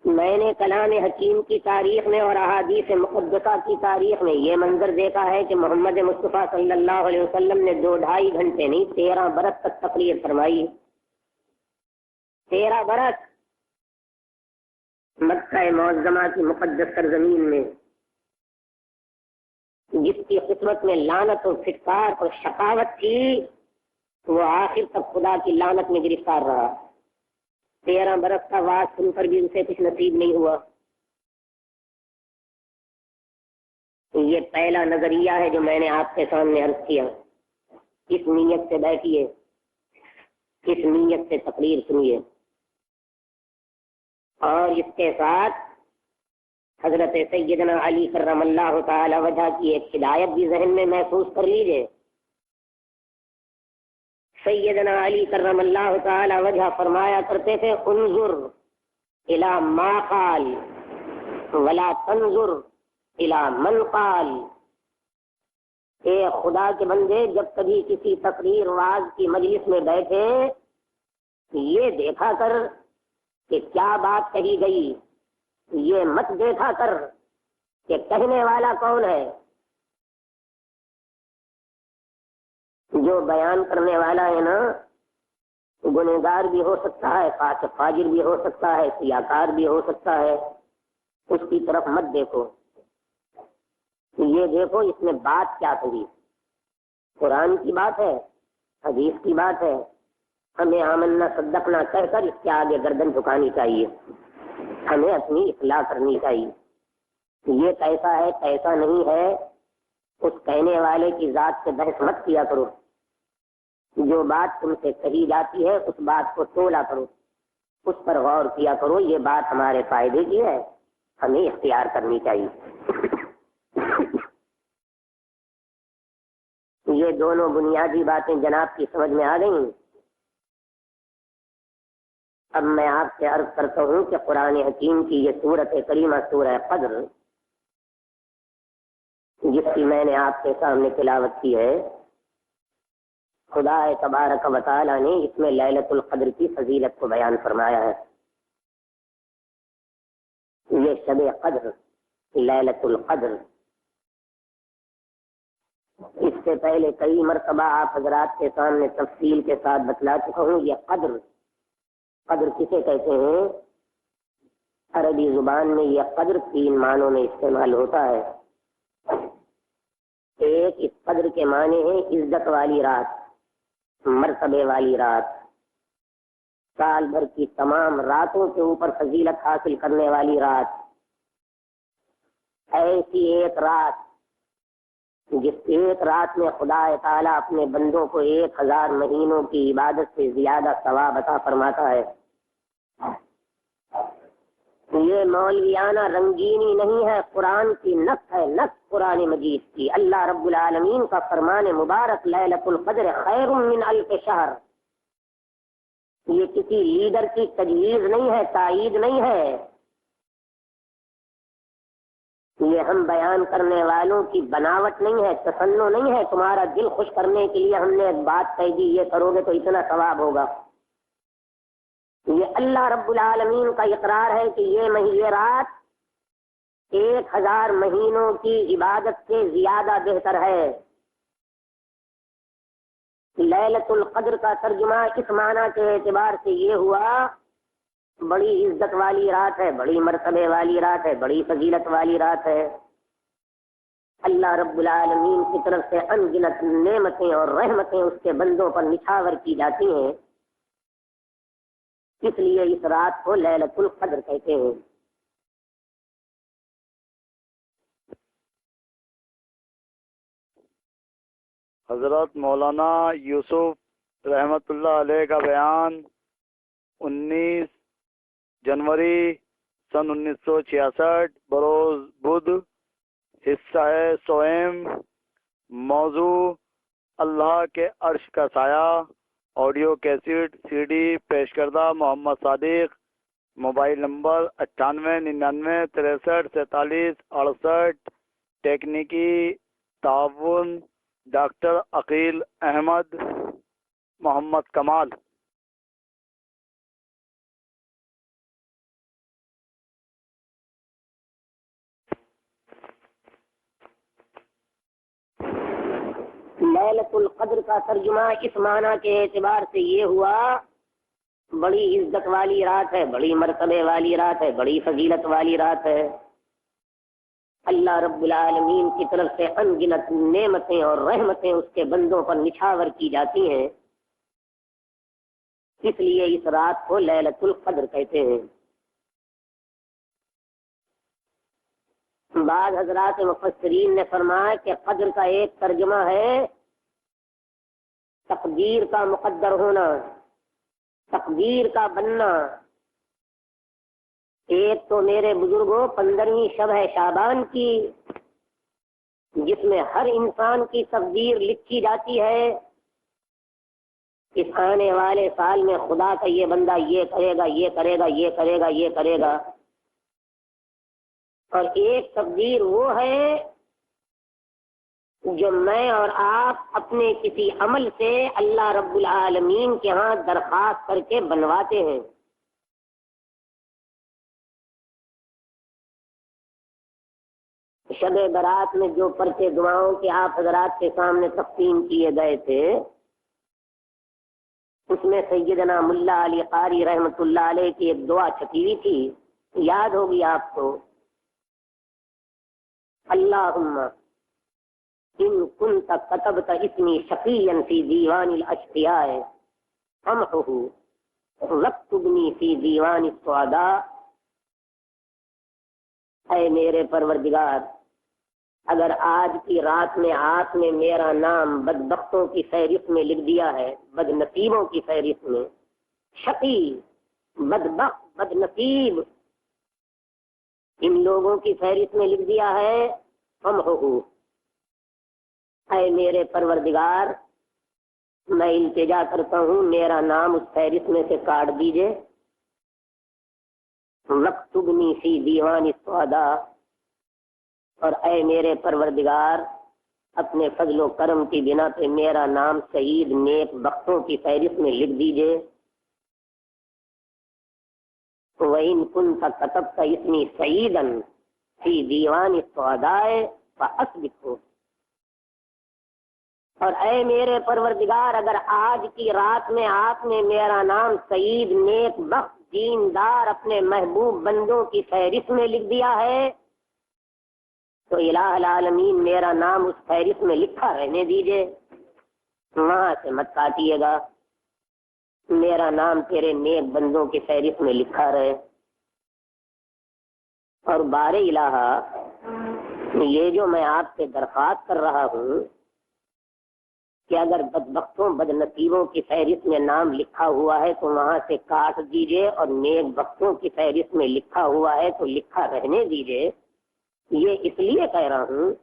میں نے کلام حکیم کی تاریخ میں اور احادیث مقدسہ کی تاریخ میں یہ منظر دیکھا ہے کہ محمد مصطفیٰ صلی اللہ علیہ وسلم نے 2-2.5 گھنٹے نہیں 13 برس تک تقریر فرمائی۔ 13 برس مکہ معظمہ کی مقدس سرزمین میں، جس کی قسمت میں لعنت اور پھٹکار اور شقاوت تھی، وہ آخر تک خدا کی لعنت میں گرفتار رہا۔ 13 برس کا وعظ سن کر بھی اسے کچھ نصیب نہیں ہوا۔ یہ پہلا نظریہ ہے جو میں نے آپ کے سامنے عرض کیا۔ اس نیت سے بیٹھیے، اس نیت سے تقریر سنیے، اور اس کے ساتھ حضرت سیدنا علی کرم اللہ تعالی وجہ کی ایک ہدایت بھی ذہن میں محسوس کر لیجیے۔ سیدنا علی کرم اللہ تعالی وجہ فرمایا کرتے تھے، انظر الی ما قال ولا تنظر الی من قال۔ اے خدا کے بندے، جب کبھی کسی تقریر واعظ کی مجلس میں بیٹھے، یہ دیکھا کر کہ کیا بات کہی گئی، یہ مت دیکھا کر کہ کہنے والا کون ہے۔ جو بیان کرنے والا ہے نا، گنہگار بھی ہو سکتا ہے، فاسق فاجر بھی ہو سکتا ہے، سیاکار بھی ہو سکتا ہے، اس کی طرف مت دیکھو، یہ دیکھو اس نے بات کیا کہی۔ قرآن کی بات ہے، حدیث کی بات ہے، ہمیں آمنا صدقنا کہہ کر اس کے آگے گردن جھکانی چاہیے، ہمیں اپنی اصلاح کرنی چاہیے۔ یہ کیسا ہے کیسا نہیں ہے، اس کہنے والے کی ذات سے بحث مت کیا کرو۔ جو بات تم سے کہی جاتی ہے اس بات کو تولا کرو، اس پر غور کیا کرو، یہ بات ہمارے فائدے کی ہے، ہمیں اختیار کرنی چاہیے۔ یہ دونوں بنیادی باتیں جناب کی سمجھ میں آ گئیں۔ اب میں آپ سے عرض کرتا ہوں کہ قرآن حکیم کی یہ سورت کریمہ سورہ قدر، جس کی میں نے آپ کے سامنے تلاوت کی ہے، خدا تبارک و تعالی نے اس میں لیلۃ القدر کی فضیلت کو بیان فرمایا ہے۔ یہ شب قدر، لیلۃ القدر، اس سے پہلے کئی مرتبہ آپ حضرات کے سامنے تفصیل کے ساتھ بتلا چکا ہوں۔ یہ قدر کسے کہتے ہیں؟ عربی زبان میں یہ قدر 3 معنوں میں استعمال ہوتا ہے۔ ایک، اس قدر کے معنی ہیں عزت والی رات، مرتبے والی رات، سال بھر کی تمام راتوں کے اوپر فضیلت حاصل کرنے والی رات، ایسی ایک رات جس ایک رات میں خدا تعالیٰ اپنے بندوں کو 1000 مہینوں کی عبادت سے زیادہ ثواب عطا فرماتا ہے۔ یہ مولویانہ رنگینی نہیں ہے، قرآن کی نص ہے، نص قرآن مجید کی۔ اللہ رب العالمین کا فرمان مبارک لیلۃ القدر خیر من الف شہر، یہ کسی لیڈر کی تجویز نہیں ہے، تائید نہیں ہے، یہ ہم بیان کرنے والوں کی بناوٹ نہیں ہے، تصنع نہیں ہے۔ تمہارا دل خوش کرنے کے لیے ہم نے ایک بات کہہ دی، یہ کرو گے تو اتنا ثواب ہوگا۔ یہ اللہ رب العالمین کا اقرار ہے کہ یہ رات 1000 مہینوں کی عبادت سے زیادہ بہتر ہے۔ لیلۃ القدر کا ترجمہ اس معنی کے اعتبار سے یہ ہوا بڑی عزت والی رات ہے، بڑی مرتبے والی رات ہے، بڑی فضیلت والی رات ہے۔ اللہ رب العالمین کی طرف سے ان گنت نعمتیں اور رحمتیں اس کے بندوں پر نچھاور کی جاتی ہیں، اس لیے اس رات کو لیلۃ القدر کہتے ہیں۔ حضرت مولانا یوسف رحمت اللہ علیہ کا بیان 19 جنوری سن 1966 بروز بدھ، حصہ ہے سوئم، موضوع اللہ کے عرش کا سایہ، آڈیو کیسٹ CD پیش کردہ محمد صادق، موبائل نمبر 9899 63 47 68، تکنیکی تعاون ڈاکٹر عقیل احمد محمد کمال۔ لیلۃ القدر کا ترجمہ اس معنی کے اعتبار سے یہ ہوا بڑی عزت والی رات ہے، بڑی مرتبے والی رات ہے، بڑی فضیلت والی رات ہے۔ اللہ رب العالمین کی طرف سے ان گنت نعمتیں اور رحمتیں اس کے بندوں پر نچھاور کی جاتی ہیں، اس لیے اس رات کو لیلۃ القدر کہتے ہیں۔ بعض حضرات مفسرین نے فرمایا کہ قدر کا ایک ترجمہ ہے تقدیر کا مقدر ہونا، تقدیر کا بننا۔ ایک تو میرے بزرگوں 15ویں شب ہے شعبان کی، جس میں ہر انسان کی تقدیر لکھی جاتی ہے، اس آنے والے سال میں خدا کا یہ بندہ یہ کرے گا، یہ کرے گا، یہ کرے گا، یہ کرے گا۔ اور ایک تقدیر وہ ہے جو میں اور آپ اپنے کسی عمل سے اللہ رب العالمین کے ہاں درخواست کر کے بنواتے ہیں۔ شب برات میں جو پرچے دعاؤں کے آپ حضرات کے سامنے تقسیم کیے گئے تھے، اس میں سیدنا ملا علی قاری رحمت اللہ علیہ کی ایک دعا چھپی ہوئی تھی، یاد ہوگی آپ کو۔ اللہم ان کنت کتبت اسمی شقیا فی دیوان الاشقیاء فامحہ واکتبنی فی دیوان السعداء۔ اے میرے پروردگار، اگر آج کی رات میں آپ نے میرا نام بدبختوں کی فہرست میں لکھ دیا ہے، بد نصیبوں کی فہرست میں، شقی، بدبخت، بد نصیب، ان لوگوں کی فہرست میں لکھ دیا ہے، فامحہ، اے میرے پروردگار میں التجا کرتا ہوں میرا نام اس فہرست میں سے کاٹ دیجئے۔ وَاکْتُبْنِی فِی دیوان السعداء، اور اے میرے پروردگار اپنے فضل و کرم کی بنا پہ میرا نام سعید نیک بختوں کی فہرست میں لکھ دیجئے۔ وَإِن كُنتَ كَتَبْتَ اسْمِی سَعِیدًا فِی دیوان السعداء فَأَسْبِقْهُ، اور اے میرے پروردگار اگر آج کی رات میں آپ نے میرا نام سعید نیک بخت دیندار اپنے محبوب بندوں کی فہرست میں لکھ دیا ہے، تو الہ العالمین میرا نام اس فہرست میں لکھا رہنے دیجئے، وہاں سے مت کاٹیے گا، میرا نام تیرے نیک بندوں کی فہرست میں لکھا رہے۔ اور بار الہ یہ جو میں آپ سے درخواست کر رہا ہوں کہ اگر بدبختوں بد نصیبوں کی فہرست میں نام لکھا ہوا ہے تو وہاں سے کاٹ دیجئے، اور نیک بختوں کی فہرست میں لکھا ہوا ہے تو لکھا رہنے دیجئے، یہ اس لیے کہہ رہا ہوں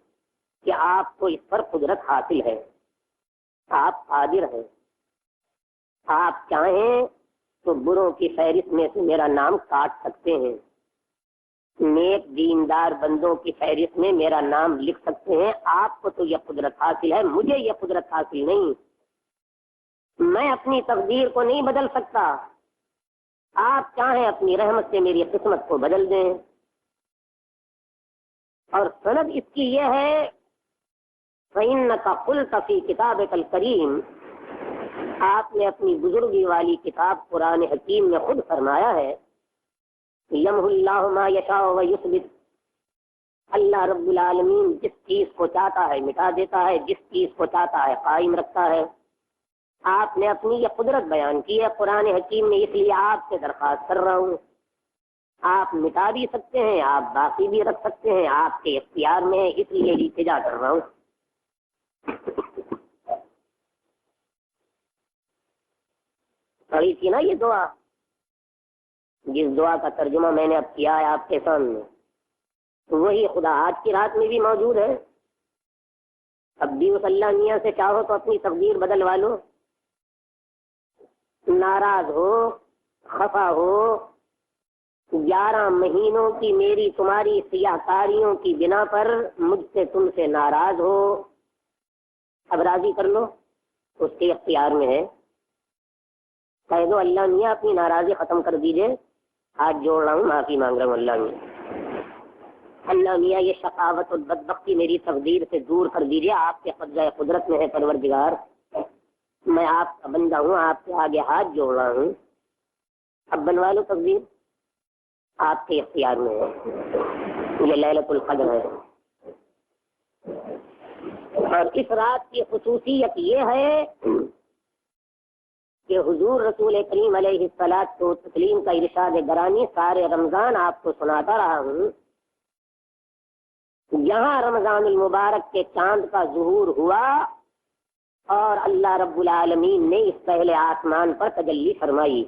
کہ آپ کو اس پر قدرت حاصل ہے، آپ قادر ہیں، آپ چاہیں تو بروں کی فہرست میں سے میرا نام کاٹ سکتے ہیں، نیک دیندار بندوں کی فہرست میں میرا نام لکھ سکتے ہیں۔ آپ کو تو یہ قدرت حاصل ہے، مجھے یہ قدرت حاصل نہیں، میں اپنی تقدیر کو نہیں بدل سکتا، آپ چاہیں اپنی رحمت سے میری قسمت کو بدل دیں۔ اور سند اس کی یہ ہے فَإِنَّكَ قُلْتَ فِي كِتَابِكَ الْكَرِيمِ، آپ نے اپنی بزرگی والی کتاب قرآن حکیم میں خود فرمایا ہے یمحو اللہ ما یشاء ویثبت، اللہ رب العالمین جس چیز کو چاہتا ہے مٹا دیتا ہے، جس چیز کو چاہتا ہے قائم رکھتا ہے۔ آپ نے اپنی یہ قدرت بیان کی ہے قرآن حکیم میں، اس لیے آپ سے درخواست کر رہا ہوں، آپ مٹا بھی سکتے ہیں، آپ باقی بھی رکھ سکتے ہیں، آپ کے اختیار میں ہے، اس لیے التجا کر رہا ہوں۔ پڑھی تھی نا یہ دعا، جس دعا کا ترجمہ میں نے اب کیا ہے آپ کے سامنے، وہی خدا آج کی رات میں بھی موجود ہے۔ اب بھی اس اللہ میاں سے چاہو تو اپنی تقدیر بدلوا لو، ناراض ہو، خفا ہو، 11 مہینوں کی میری تمہاری سیاہ کاریوں کی بنا پر مجھ سے تم سے ناراض ہو، اب راضی کر لو، اس کے اختیار میں ہے۔ کہہ دو اللہ میاں اپنی ناراضی ختم کر دیجئے، ہاتھ جوڑ رہا ہوں، معافی مانگ رہا ہوں اللہ میاں، اللہ میاں یہ شقاوت اور بدبختی میری تقدیر سے دور کر دیجئے، آپ کے قبضہ قدرت میں ہے پروردگار، میں آپ کا بندہ ہوں، آپ کے آگے ہاتھ جوڑ رہا ہوں، اب بنوا لو تقدیر، آپ کے اختیار میں ہے، یہ لیلۃ القدر ہے۔ اور اس رات کی خصوصیت یہ ہے کہ حضور رسول کریم علیہ الصلاۃ والتسلیم کا ارشاد گرامی سارے رمضان آپ کو سناتا رہا ہوں، یہاں رمضان المبارک کے چاند کا ظہور ہوا اور اللہ رب العالمین نے اس پہلے آسمان پر تجلی فرمائی،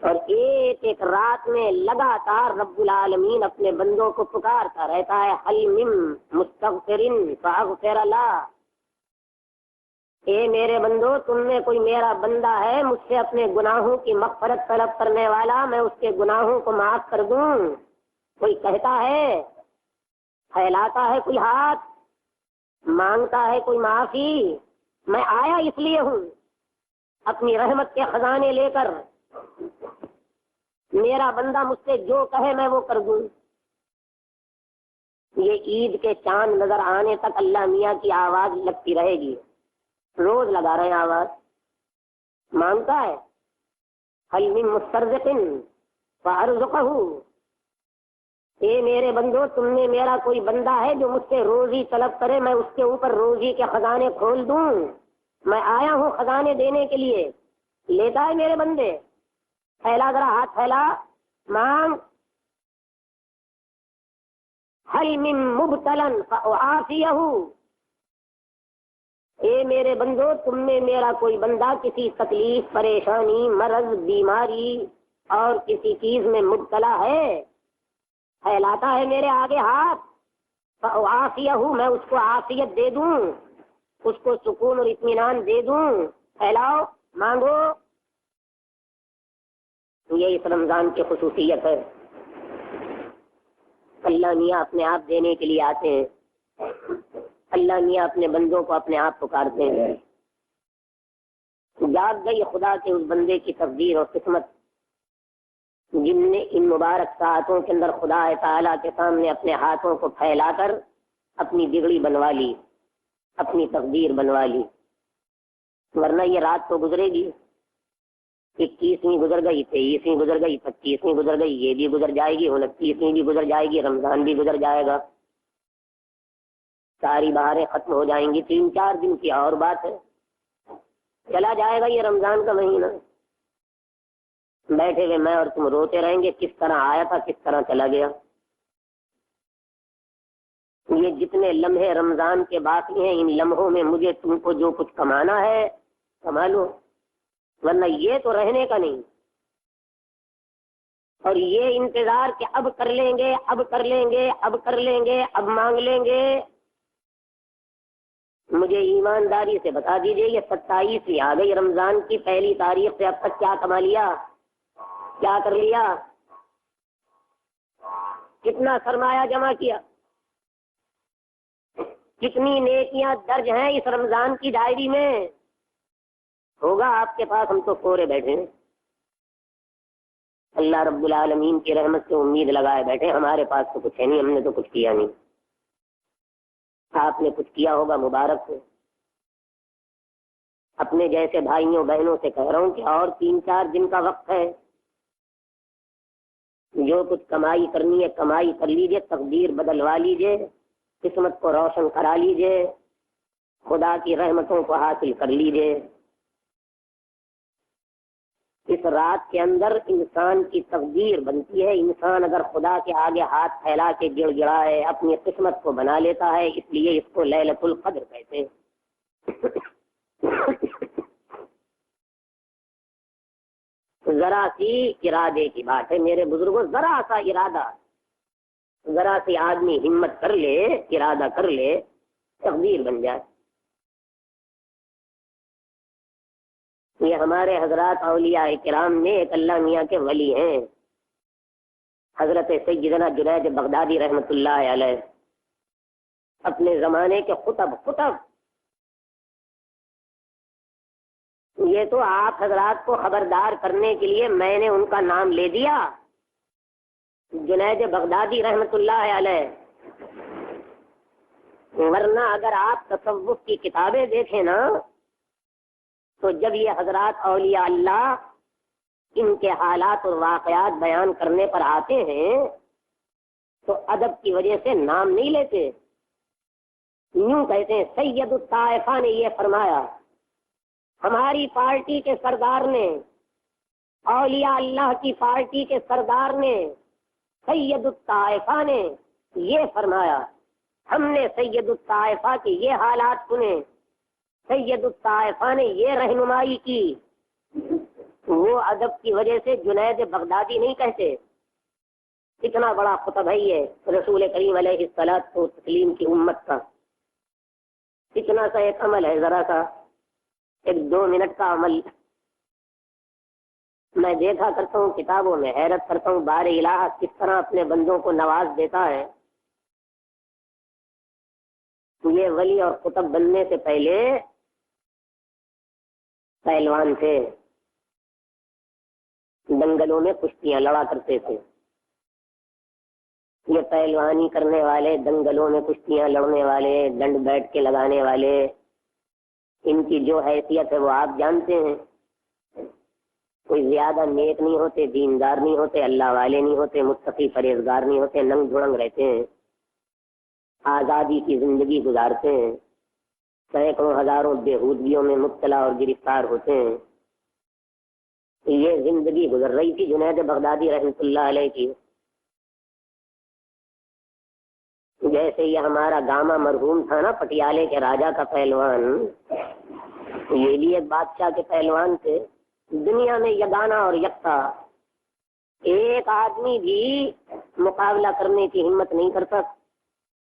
اور ایک ایک رات میں لگاتار رب العالمین اپنے بندوں کو پکارتا رہتا ہے، حل من مستغفر فاغفر لہ، اے میرے بندو تم میں کوئی میرا بندہ ہے مجھ سے اپنے گناہوں کی مغفرت طلب کرنے والا، میں اس کے گناہوں کو معاف کر دوں، کوئی کہتا ہے، پھیلاتا ہے کوئی ہاتھ، مانگتا ہے کوئی معافی، میں آیا اس لیے ہوں اپنی رحمت کے خزانے لے کر، میرا بندہ مجھ سے جو کہے میں وہ کر دوں۔ یہ عید کے چاند نظر آنے تک اللہ میاں کی آواز لگتی رہے گی، روز لگا رہے ہیں آواز، مانگتا ہے حل من مسترزق فارزقہ، اے میرے بندو تم نے میرا کوئی بندہ ہے جو مجھ سے روزی طلب کرے، میں اس کے اوپر روزی کے خزانے کھول دوں، میں آیا ہوں خزانے دینے کے لیے، لیتا ہے میرے بندے، پھیلا ذرا ہاتھ پھیلا، مانگ، حل من مبتلا فاعافیہ، اے میرے بندو تم میں میرا کوئی بندہ کسی تکلیف، پریشانی، مرض، بیماری اور کسی چیز میں مبتلا ہے، پھیلاتا ہے میرے آگے ہاتھ، فاعافیہ، میں اس کو عافیت دے دوں، اس کو سکون اور اطمینان دے دوں، پھیلاؤ، مانگو۔ یہ اس رمضان کی خصوصیت ہے، اللہ میاں اپنے آپ دینے کے لیے آتے ہیں، اللہ میاں اپنے بندوں کو اپنے آپ پکارتے ہیں۔ جاگ گئی خدا کے اس بندے کی تقدیر اور قسمت جن نے ان مبارک ساعتوں کے اندر خدا تعالیٰ کے سامنے اپنے ہاتھوں کو پھیلا کر اپنی بگڑی بنوا لی، اپنی تقدیر بنوا لی، ورنہ یہ رات تو گزرے گی، 21ویں گزر گئی، 23ویں گزر گئی، 25ویں گزر گئی، یہ بھی گزر جائے گی، 29ویں بھی گزر جائے گی، رمضان بھی گزر جائے گا، ساری بہاریں ختم ہو جائیں گی، 3-4 دن کی اور بات ہے، چلا جائے گا یہ رمضان کا مہینہ۔ بیٹھے ہوئے میں اور تم روتے رہیں گے کس طرح آیا تھا کس طرح چلا گیا. یہ جتنے لمحے رمضان کے باقی ہیں ان لمحوں میں مجھے تم کو جو کچھ کمانا ہے کما لو، ورنہ یہ تو رہنے کا نہیں. اور یہ انتظار کہ اب کر لیں گے اب کر لیں گے اب کر لیں گے اب مانگ لیں گے. مجھے ایمانداری سے بتا دیجئے یہ 27 آ گئی رمضان کی، پہلی تاریخ سے اب تک کیا کما لیا، کیا کر لیا، کتنا سرمایہ جمع کیا، کتنی نیکیاں درج ہیں اس رمضان کی ڈائری میں. ہوگا آپ کے پاس، ہم تو کورے بیٹھے ہیں. اللہ رب العالمین کی رحمت سے امید لگائے بیٹھے، ہمارے پاس تو کچھ ہے نہیں، ہم نے تو کچھ کیا نہیں. آپ نے کچھ کیا ہوگا، مبارک ہو. اپنے جیسے بھائیوں بہنوں سے کہہ رہا ہوں کہ اور 3-4 دن کا وقت ہے، جو کچھ کمائی کرنی ہے کمائی کر لیجئے، تقدیر بدلوا لیجئے، قسمت کو روشن کرا لیجئے، خدا کی رحمتوں کو حاصل کر لیجئے. اس رات کے اندر انسان کی تقدیر بنتی ہے. انسان اگر خدا کے آگے ہاتھ پھیلا کے گڑ گڑائے اپنی قسمت کو بنا لیتا ہے، اس لیے اس کو لیلۃ القدر کہتے ہیں. ذرا سی ارادے کی بات ہے میرے بزرگوں، ذرا سا ارادہ، ذرا سی آدمی ہمت کر لے، ارادہ کر لے، تقدیر بن جائے. یہ ہمارے حضرات اولیاء کرام میں ایک اللہ میاں کے ولی ہیں، حضرت سیدنا جنید بغدادی رحمۃ اللہ علیہ. اپنے زمانے کے خطب یہ تو آپ حضرات کو خبردار کرنے کے لیے میں نے ان کا نام لے دیا، جنید بغدادی رحمۃ اللہ علیہ. ورنہ اگر آپ تصوف کی کتابیں دیکھیں نا تو جب یہ حضرات اولیاء اللہ ان کے حالات اور واقعات بیان کرنے پر آتے ہیں تو ادب کی وجہ سے نام نہیں لیتے، یوں کہتے ہیں سید الطائفہ نے یہ فرمایا، ہماری پارٹی کے سردار نے، اولیاء اللہ کی پارٹی کے سردار نے، سید الطائفہ نے یہ فرمایا. ہم نے سید الطائفہ کے یہ حالات سنے، سید الطائفہ نے یہ رہنمائی کی. وہ ادب کی وجہ سے جنید بغدادی نہیں کہتے. اتنا بڑا خطب ہے یہ رسول کریم علیہ الصلوۃ والتسلیم کی امت کا. اتنا سا ایک عمل ہے، ذرا سا ایک 2 منٹ کا عمل. میں دیکھا کرتا ہوں کتابوں میں، حیرت کرتا ہوں بار الہ کس طرح اپنے بندوں کو نواز دیتا ہے. یہ ولی اور قطب بننے سے پہلے پہلوان تھے، دنگلوں میں کشتیاں لڑا کرتے تھے. یہ پہلوانی کرنے والے، دنگلوں میں کشتیاں لڑنے والے، ڈنڈ بیٹھ کے لگانے والے، ان کی جو حیثیت ہے وہ آپ جانتے ہیں. کوئی زیادہ نیک نہیں ہوتے، دیندار نہیں ہوتے، اللہ والے نہیں ہوتے، متقی پرہیزگار نہیں ہوتے، ننگ دھڑنگ رہتے ہیں، آزادی کی زندگی گزارتے ہیں، سینکڑوں ہزاروں بےہودگیوں میں مبتلا اور گرفتار ہوتے ہیں. یہ زندگی گزر رہی تھی جنید بغدادی رحمۃ اللہ علیہ کی. جیسے یہ ہمارا گاما مرحوم تھا نا پٹیالے کے راجا کا پہلوان، یہ بھی ایک بادشاہ کے پہلوان تھے. دنیا میں یگانہ اور یکتا، ایک آدمی بھی مقابلہ کرنے کی ہمت نہیں کرتا.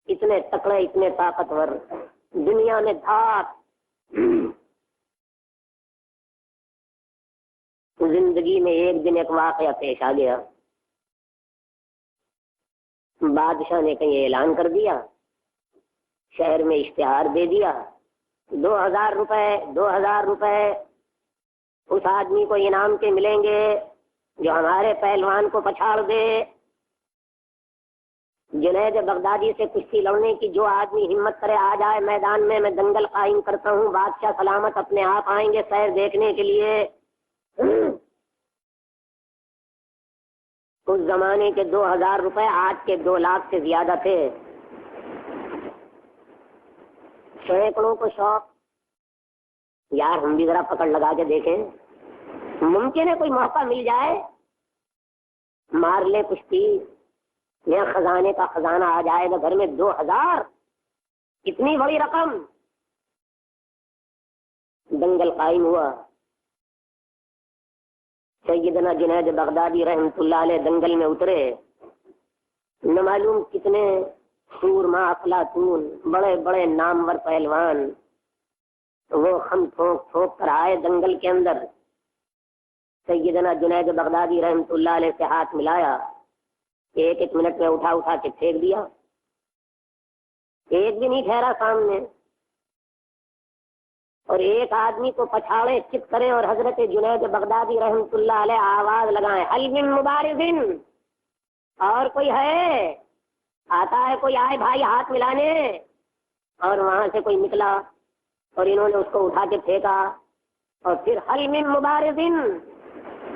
اتنے تکڑے، اتنے طاقتور، دنیا میں دھات. زندگی میں ایک دن ایک واقعہ پیش آ گیا. بادشاہ نے کہیں اعلان کر دیا، شہر میں اشتہار دے دیا، 2000 روپے اس آدمی کو انعام کے ملیں گے جو ہمارے پہلوان کو پچھاڑ دے. جنید بغدادی سے کشتی لڑنے کی جو آدمی ہمت کرے آ جائے میدان میں دنگل قائم کرتا ہوں. بادشاہ سلامت اپنے آپ آئیں گے سیر دیکھنے کے لیے. اس زمانے کے 2000 روپے آج کے 2 لاکھ سے زیادہ تھے. سینکڑوں کو شوق، یار ہم بھی ذرا پکڑ لگا کے دیکھیں. ممکن ہے کوئی موقع مل جائے مار لے کشتی یا خزانے کا خزانہ آ جائے گا گھر میں 2000، اتنی بڑی رقم۔ دنگل قائم ہوا، سیدنا جنید بغدادی رحمۃ اللہ علیہ دنگل میں اترے، نہ معلوم کتنے سورما افلاطون بڑے بڑے نامور پہلوان وہ ہم ٹھوک ٹھوک کر آئے دنگل کے اندر۔ سیدنا جنید بغدادی رحمۃ اللہ علیہ سے ہاتھ ملایا، ایک ایک منٹ میں اٹھا کے پھینک دیا، ایک بھی نہیں ٹھہرا سامنے، اور ایک آدمی کو پچھاڑے چت کرے اور حضرت جنید بغدادی رحمۃ اللہ علیہ آواز لگائیں، هل من مبارزن، اور کوئی ہے، آتا ہے کوئی، آئے بھائی ہاتھ ملانے۔ اور وہاں سے کوئی نکلا اور انہوں نے اس کو اٹھا کے پھینکا، اور پھر هل من مبارزن،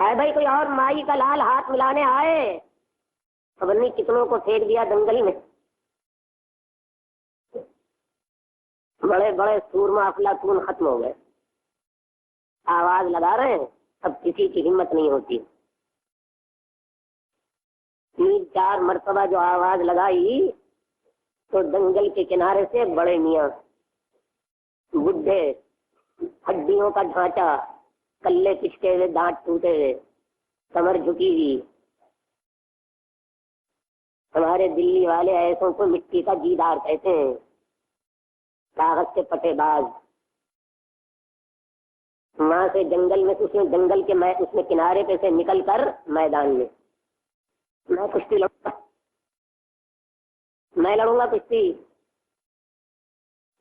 ہے بھائی کوئی اور مائی کا لال ہاتھ ملانے آئے، خبر نہیں کتنوں کو پھینک دیا دنگل میں۔ بڑے بڑے سورما افلاطون ختم ہو گئے، آواز لگا رہے ہیں، اب کسی کی ہمت نہیں ہوتی۔ 3-4 مرتبہ جو آواز لگائی تو دنگل کے کنارے سے بڑے میاں بڈھے، ہڈیوں کا ڈھانچہ، کلے پچکے ہوئے، دانت ٹوٹے ہوئے، کمر جھکی ہوئی، ہمارے دلی والے ایسوں کو مٹی کا جیدار کہتے ہیں، کاغذ کے پٹے باز، وہاں سے جنگل میں جنگل کے اس میں کنارے پہ سے نکل کر میدان میں کشتی لڑوں گا، میں لڑوں گا کشتی۔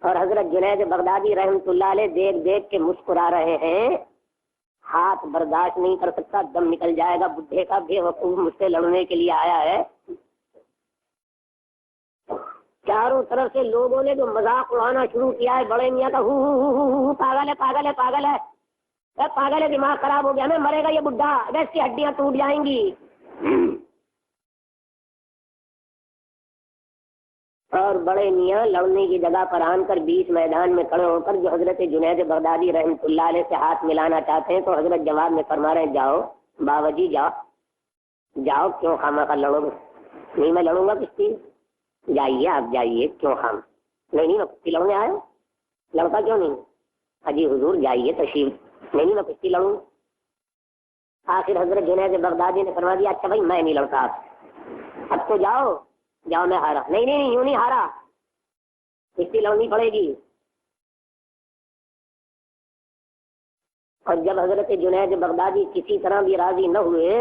اور حضرت جنید بغدادی رحمۃ اللہ علیہ دیکھ دیکھ کے مسکرا رہے ہیں، ہاتھ برداشت نہیں کر سکتا، دم نکل جائے گا بڈھے کا، بے وقوف مجھ سے لڑنے کے لیے آیا ہے۔ چاروں طرف سے لوگوں نے جو مذاق اڑانا شروع کیا ہے بڑے میاں کا، پاگل ہے پاگل ہے پاگل ہے، پاگل ہے، دماغ خراب ہو گیا، میں مرے گا یہ بڈھا، اس کی ہڈیاں ٹوٹ جائیں گی۔ اور بڑے میاں لڑنے کی جگہ پر آن کر بیچ میدان میں کھڑے ہو کر جو حضرت جنید بغدادی رحمۃ اللہ علیہ سے ہاتھ ملانا چاہتے ہیں، تو حضرت جواب میں فرما رہے ہیں، جاؤ بابا جی جاؤ، جاؤ، کیوں خامخواہ لڑو گے؟ نہیں میں لڑوں گا کشتی، جائیے آپ جائیے، کیوں خام؟ نہیں میں کشتی لڑنے آیا، لڑکا کیوں نہیں؟ اجی حضور جائیے تشریف، نہیں میں کشتی لڑوں۔ آخر حضرت جنید بغدادی نے فرما دیا، اچھا بھائی میں نہیں لڑتا، آپ اب تو جاؤ، جاؤ میں ہارا۔ نہیں نہیں یوں نہیں ہارا، کشتی لڑنی پڑے گی۔ اور جب حضرت جنید بغدادی کسی طرح بھی راضی نہ ہوئے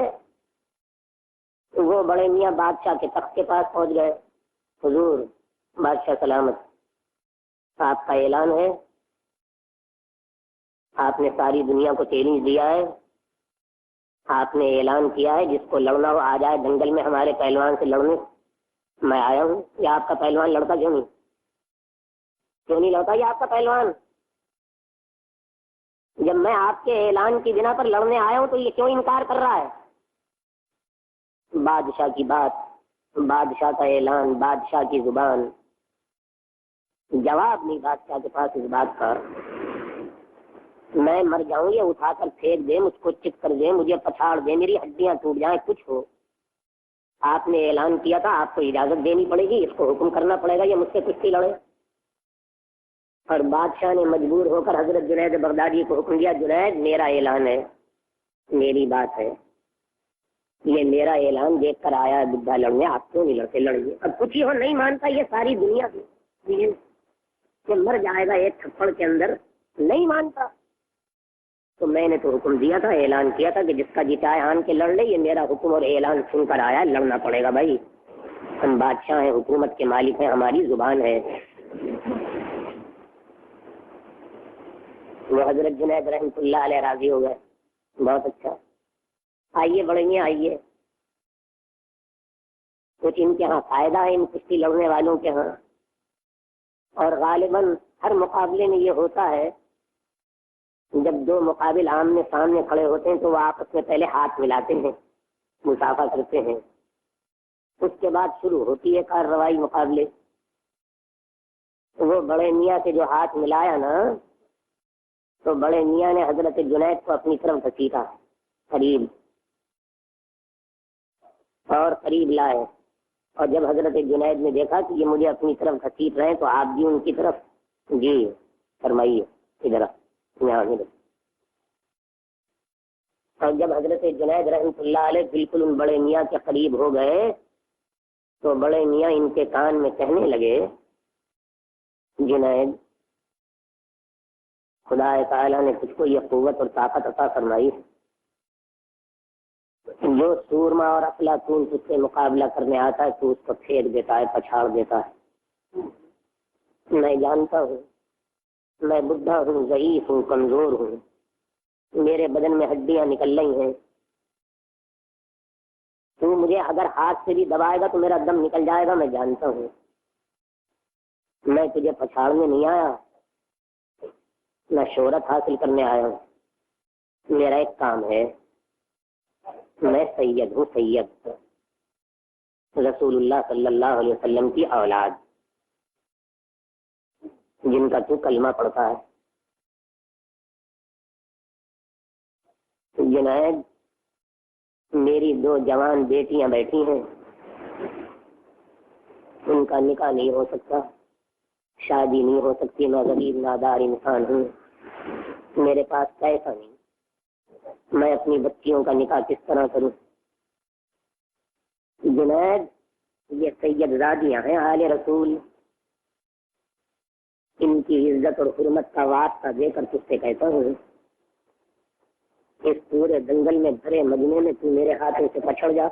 تو وہ بڑے میاں بادشاہ کے تخت کے پاس پہنچ گئے، حضور بادشاہ سلامت، آپ کا اعلان ہے، آپ نے ساری دنیا کو چیلنج دیا ہے، آپ نے اعلان کیا ہے جس کو لڑنا ہو آ جائے جنگل میں ہمارے پہلوان سے لڑنے، میں آیا ہوں۔ یہ آپ کا پہلوان لڑتا کیوں نہیں لڑتا یہ آپ کا پہلوان؟ جب میں آپ کے اعلان کی بنا پر لڑنے آیا ہوں تو یہ کیوں انکار کر رہا ہے؟ بادشاہ کی بات، بادشاہ کا اعلان، بادشاہ کی زبان، جواب نہیں بادشاہ کے پاس اس بات کا۔ میں مر جاؤں، یہ اٹھا کر پھینک دے، مجھ کو چت کر دے، مجھے پچھاڑ دے، میری ہڈیاں ٹوٹ جائیں، کچھ ہو، آپ نے اعلان کیا تھا، آپ کو اجازت دینی پڑے گی، اس کو حکم کرنا پڑے گا یہ مجھ سے کشتی لڑے۔ اور بادشاہ نے مجبور ہو کر حضرت جنید بغدادی کو حکم دیا، جنید میرا اعلان ہے، میری بات ہے، یہ میرا اعلان دیکھ کر آیا ہے بڈھا لڑنے، آپ کیوں نہیں لڑتے؟ لڑیے۔ اب کچھ ہی ہو نہیں مانتا، یہ ساری دنیا کہ مر جائے گا ایک تھپڑ کے اندر، نہیں مانتا۔ تو میں نے تو حکم دیا تھا، اعلان کیا تھا کہ جس کا جی چاہے آن کے لڑ لے، یہ میرا حکم اور اعلان سن کر آیا، لڑنا پڑے گا بھائی، ہم بادشاہ ہیں، حکومت کے مالک ہیں، ہماری زبان ہے۔ وہ حضرت جنید رحمۃ اللہ علیہ راضی ہو گئے، بہت اچھا، آئیے بڑے میاں آئیے، کچھ ان کے ہاں فائدہ ہے ان کشتی لڑنے والوں کے ہاں، اور غالباً ہر مقابلے میں یہ ہوتا ہے جب دو مقابل آمنے سامنے کھڑے ہوتے ہیں تو وہ آپس میں پہلے ہاتھ ملاتے ہیں، مصافحہ کرتے ہیں، اس کے بعد شروع ہوتی ہے کارروائی مقابلے۔ وہ بڑے میاں سے جو ہاتھ ملایا نا، تو بڑے میاں نے حضرت جنید کو اپنی طرف گھسیٹا، قریب اور قریب لائے، اور جب حضرت جنید نے دیکھا کہ یہ مجھے اپنی طرف گھسیٹ رہے ہیں تو آپ بھی ان کی طرف جی فرمائیے ادھر یہاں ادھر۔ اور جب حضرت جنید رحمۃ اللہ علیہ بالکل ان بڑے میاں کے قریب ہو گئے تو بڑے میاں ان کے کان میں کہنے لگے، جنید خدا تعالیٰ نے تجھ کو یہ قوت اور طاقت عطا فرمائی، جو سورما اور افلاطون تجھ سے مقابلہ کرنے آتا ہے تو اس کو پھینک دیتا ہے، پچھاڑ دیتا ہے۔ میں جانتا ہوں میں بڈھا ہوں، ضعیف ہوں، کمزور ہوں، میرے بدن میں ہڈیاں نکل رہی ہیں، تو مجھے اگر ہاتھ سے بھی دبائے گا تو میرا دم نکل جائے گا، میں جانتا ہوں۔ میں تجھے پچھاڑنے نہیں آیا، میں شہرت حاصل کرنے آیا ہوں۔ میرا ایک کام ہے، میں سید ہوں، سید رسول اللہ صلی اللہ علیہ وسلم کی اولاد جن کا تو کلمہ پڑھتا ہے۔ جنید میری 2 جوان بیٹیاں بیٹھی ہیں، ان کا نکاح نہیں ہو سکتا، شادی نہیں ہو سکتی، میں غریب نادار انسان ہوں، میرے پاس پیسہ نہیں، میں اپنی بچیوں کا نکاح کس طرح کروں؟ جنید یہ سید زادیاں ہیں آل رسول، ان کی عزت اور حرمت کا واسطہ دے کر تجھ سے کہتا ہوں، اس پورے دنگل میں بھرے مجمع میں تو میرے ہاتھوں سے پچھڑ جا،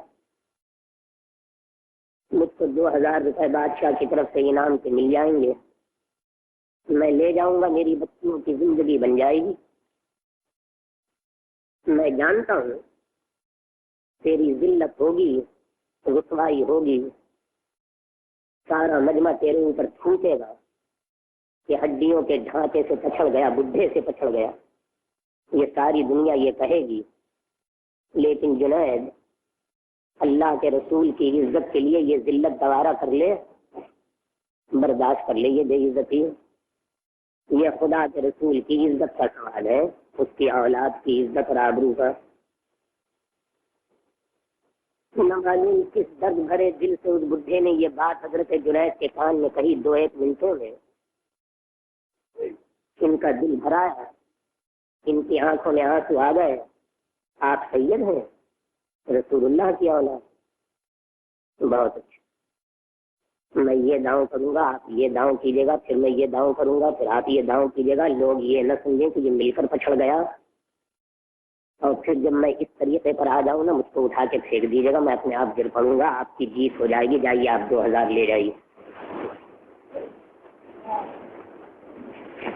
مجھ کو 2000 روپے بادشاہ کی طرف سے انعام سے مل جائیں گے، میں لے جاؤں گا، میری بچیوں کی زندگی بن جائے گی۔ میں جانتا ہوں تیری ذلت ہوگی، رسوائی ہوگی، سارا مجمع تیرے اوپر پھوٹے گا کہ ہڈیوں کے ڈھانچے سے پچھڑ گیا، بڈھے سے پچھڑ گیا، یہ ساری دنیا یہ کہے گی، لیکن جنید اللہ کے رسول کی عزت کے لیے یہ ذلت گوارا کر لے، برداشت کر لے، یہ بے عزتی، یہ خدا کے رسول کی عزت کا سوال ہے، اس کی اولاد کی عزت اور آبرو کا۔ نہ معلوم کس درد بھرے دل سے اس بڈھے نے یہ بات حضرت جنید کے کان میں کہی، 2-1 منٹوں میں ان کا دل بھرا ہے، ان کی آنکھوں میں آنسو آ گئے۔ آپ سید ہیں، رسول اللہ کی اولاد، بہت اچھا، میں یہ دعویٰ کروں گا، آپ یہ دعویٰ کیجیے گا، پھر میں یہ دعویٰ کروں گا، پھر آپ یہ دعویٰ کیجیے گا، لوگ یہ نہ سمجھیں کہ یہ مل کر پچھڑ گیا، اور پھر جب میں اس طریقے پر آ جاؤں نا، مجھ کو اٹھا کے پھینک دیجیے گا، میں اپنے آپ گر پڑوں گا، آپ کی جیت ہو جائے گی، جائیے آپ 2000 لے جائیے۔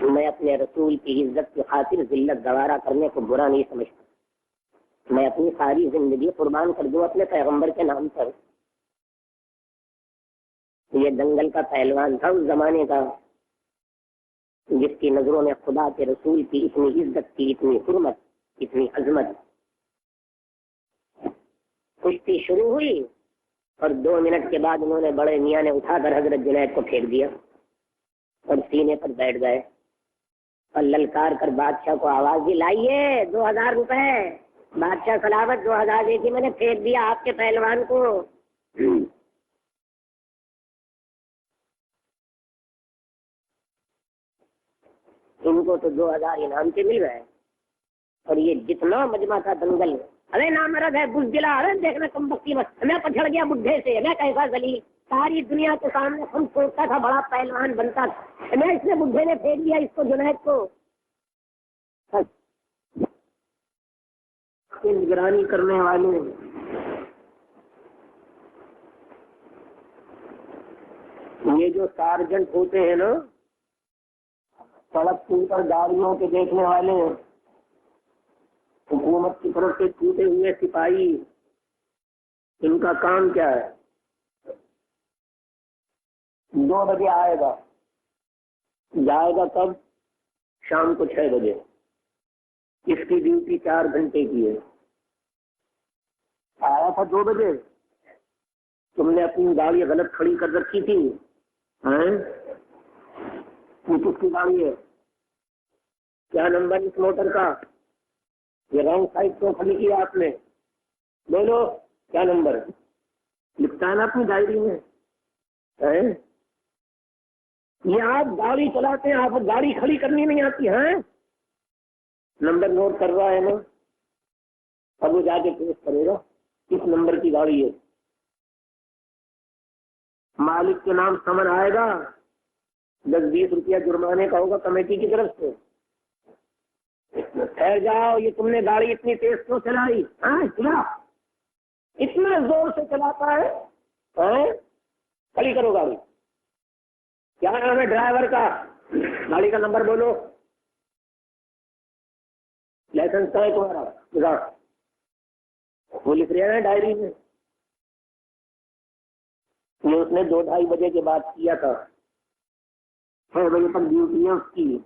میں اپنے رسول کی عزت کی خاطر ذلت گوارا کرنے کو برا نہیں سمجھتا، میں اپنی ساری زندگی قربان کر دوں اپنے پیغمبر کے نام پر۔ یہ دنگل کا پہلوان تھا اس زمانے کا، جس کی نظروں میں خدا کے رسول کی اتنی عزت کی، اتنی حرمت، اتنی عظمت۔ کشتی شروع ہوئی اور 2 منٹ کے بعد انہوں نے بڑے میاں نے اٹھا کر حضرت جنید کو پھینک دیا اور سینے پر بیٹھ گئے اور للکار کر بادشاہ کو آواز دی، لائیے 2000 روپے۔ بادشاہ سلامت، 2000 دے کے میں نے پھینک دیا آپ کے پہلوان کو۔ ان کو تو 2000 انعام کے مل گئے، اور یہ جتنا مجمع تھا دنگل، ارے نامرد ہے، بزدلا، ارے دیکھنا کم بختی، میں پچھڑ گیا بڈھے سے، میں کیسا ذلیل، ساری دنیا کے سامنے ہم سوچتا تھا بڑا پہلوان بنتا تھا، میں اس نے بڈھے نے پھینک دیا اس کو، جنید کو۔ نگرانی کرنے والے یہ جو سارجنٹ ہوتے ہیں نا، سڑک کے اوپر گاڑیوں کے دیکھنے والے، حکومت کی طرف سے ٹوٹے ہوئے سپاہی، ان کا کام کیا ہے؟ 2 بجے آئے گا، جائے گا کب؟ شام کو 6 بجے۔ اس کی ڈیوٹی 4 گھنٹے کی ہے۔ آیا تھا 2 بجے، تم نے اپنی گاڑی غلط کھڑی کر رکھی تھی، یہ کس کی گاڑی ہے؟ کیا نمبر اس موٹر کا؟ یہ رانگ سائڈ کیوں کھڑی کیا آپ نے؟ بولو کیا نمبر لکھتا ہے نا اپنی ڈائری میں؟ یہ آپ گاڑی چلاتے ہیں، آپ کو گاڑی کھڑی کرنی نہیں آتی ہے؟ نمبر نوٹ کر رہا ہے نا؟ اب وہ جا کے پیش کرے گا کس نمبر کی گاڑی ہے، مالک کے نام سمن آئے گا، 10-20 روپیہ جرمانے کا ہوگا کمیٹی کی طرف سے۔ ٹھہر جاؤ، یہ تم نے گاڑی اتنی تیز کیوں چلائی؟ چلا اتنا زور سے چلاتا ہے؟ کھڑی کرو گاڑی۔ کیا نام ہے ڈرائیور کا؟ گاڑی کا نمبر بولو، لائسنس کا ہے تمہارا؟ وہ لکھ رہے ہیں ڈائری میں۔ یہ اس نے 2-2:30 بجے کے بعد کیا تھا، 6 بجے تک ڈیوٹی ہے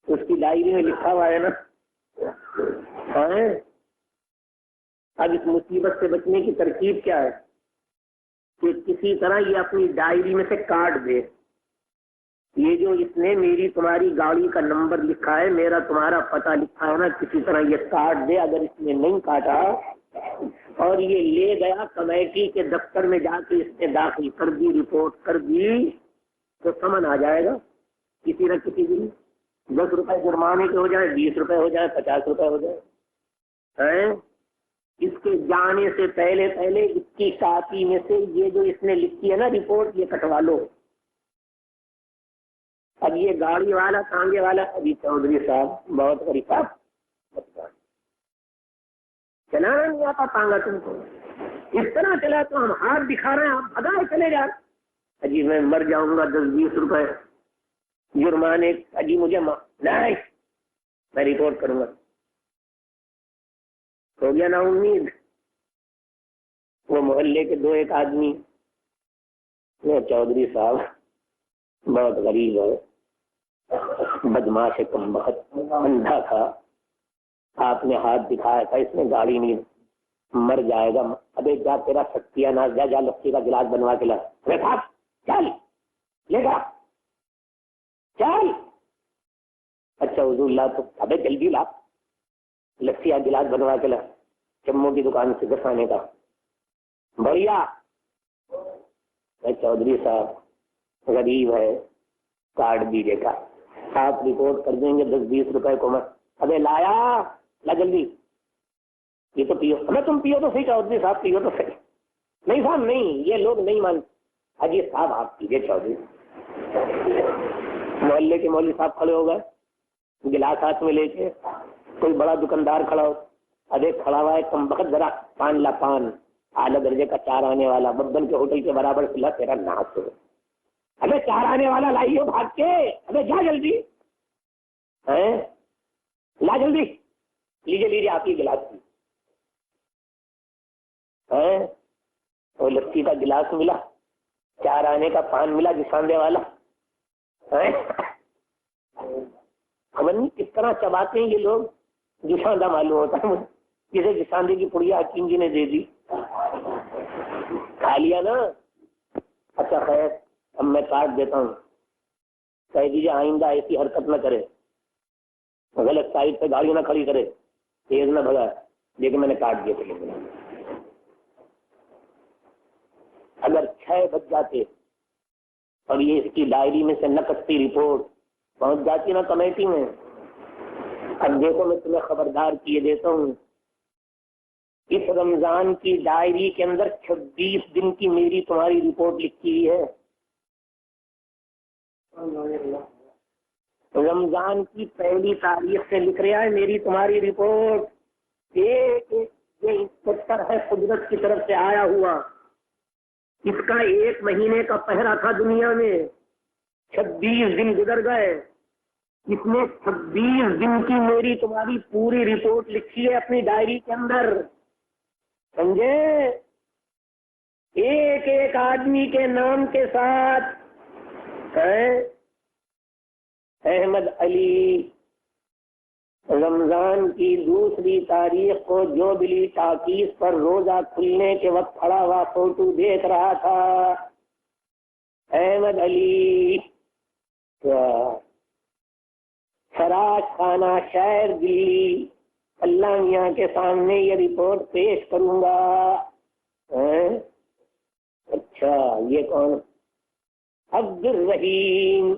اس کی ڈائری میں لکھا ہوا ہے نا۔ اب اس مصیبت سے بچنے کی ترکیب کیا ہے کہ کسی طرح یہ اپنی ڈائری میں سے کاٹ دے۔ یہ جو اس نے میری تمہاری گاڑی کا نمبر لکھا ہے، میرا تمہارا پتہ لکھا ہے نا، کسی طرح یہ کاٹ دے۔ اگر اس نے نہیں کاٹا اور یہ لے گیا کمیٹی کے دفتر میں، جا کے اس نے داخل کر دی، رپورٹ کر دی، تو سمن آ جائے گا کسی نہ کسی دن۔ 10 روپے جرمانے کے ہو جائے، 20 روپے ہو جائے، 50 روپے ہو جائے۔ اس کے جانے سے پہلے اس کی کاپی میں سے یہ جو اس نے لکھی ہے نا رپورٹ، یہ کٹوا لو۔ اب یہ گاڑی والا، تانگے والا، ابھی چودھری صاحب بہت بڑی بات، چلانا نہیں آتا تانگا تم کو؟ اس طرح چلا تو ہم ہاتھ دکھا رہے ہیں، آپ بھگائے چلے جا۔ اجی میں مر جاؤں گا، 10-20 روپے جرمانے، اجی مجھے نہیں، میں رپورٹ کروں گا۔ ہو گیا نا امید۔ وہ محلے کے 2-1 آدمی، وہ چودھری صاحب بہت غریب ہے، بدماش ہے، کم بخت، اندھا تھا، آپ نے ہاتھ دکھایا تھا، اس نے گاڑی نہیں، مر جائے گا۔ ابے جا تیرا ستیہ ناش، جا لسی کا گلاس بنوا کے لا، چل لے گا، چل۔ اچھا حضور لا تو، ابے جلدی لا، لسی کا گلاس بنوا کے لا، چمو کی دکان سے گسانے کا، بڑھیا۔ چودھری صاحب غریب ہے، کارڈ دیجیے گا، آپ رپورٹ کر دیں گے 10-20 روپے کو مت۔ ابے لایا، لا جلدی، یہ تو پیو، ابے تم پیو تو صحیح، چودھری صاحب پیو تو صحیح۔ نہیں صاحب نہیں، یہ لوگ نہیں مان۔ حاجی صاحب آپ پیجیے، چودھری۔ محلے کے مولوی صاحب کھڑے ہو گئے، گلاس ہاتھ میں لے کے، کوئی بڑا دکاندار کھڑا ہو، ابے کھڑا ہوا ہے کم بخت، ذرا پان لا، پان اعلیٰ درجے کا 4 آنے والا، ببن کے ہوٹل کے برابر کھلا، تیرا ناس ہو۔ ابے 4 آنے والا لائیو بھاگ کے، ابے جا جلدی، لا جلدی، لیجیے آپ کی گلاس کی۔ وہ لسی کا گلاس ملا، 4 آنے کا پان ملا، جساندے والا، خبر نہیں کس طرح چباتے ہیں یہ لوگ، جساندہ معلوم ہوتا ہے مجھے، جسے جساندے کی پڑیا حکیم جی نے دے دی، کھا لیا نا۔ اچھا خیر، اب میں کاٹ دیتا ہوں، کہہ دیجیے آئندہ ایسی حرکت نہ کرے، غلط سائڈ پہ گاڑی نہ کھڑی کرے، تیز نہ بھگا، لیکن میں نے کاٹ دیا تھا۔ اگر 6 بج جاتے اور یہ اس کی ڈائری میں سے نہ کٹتی، رپورٹ پہنچ جاتی نا کمیٹی میں۔ اب دیکھو میں تمہیں خبردار کیے دیتا ہوں، اس رمضان کی ڈائری کے اندر 26 دن کی میری تمہاری رپورٹ لکھی ہوئی ہے۔ رمضان کی پہلی تاریخ سے لکھ رہا ہے میری تمہاری رپورٹ۔ ایک یہ انسپکٹر ہے قدرت کی طرف سے آیا ہوا، اس کا 1 مہینے کا پہرا تھا دنیا میں، 26 دن گزر گئے، اس نے 26 دن کی میری تمہاری پوری رپورٹ لکھی ہے اپنی ڈائری کے اندر، سمجھے؟ ایک آدمی کے نام کے ساتھ۔ احمد علی رمضان کی 2 تاریخ کو جوبلی ٹاکیز پر روزہ کھلنے کے وقت کھڑا ہوا فوٹو دیکھ رہا تھا۔ احمد علی فراش خانہ شہر دلی، اللہ میاں کے سامنے یہ رپورٹ پیش کروں گا۔ اچھا یہ کون؟ عبد الرحیم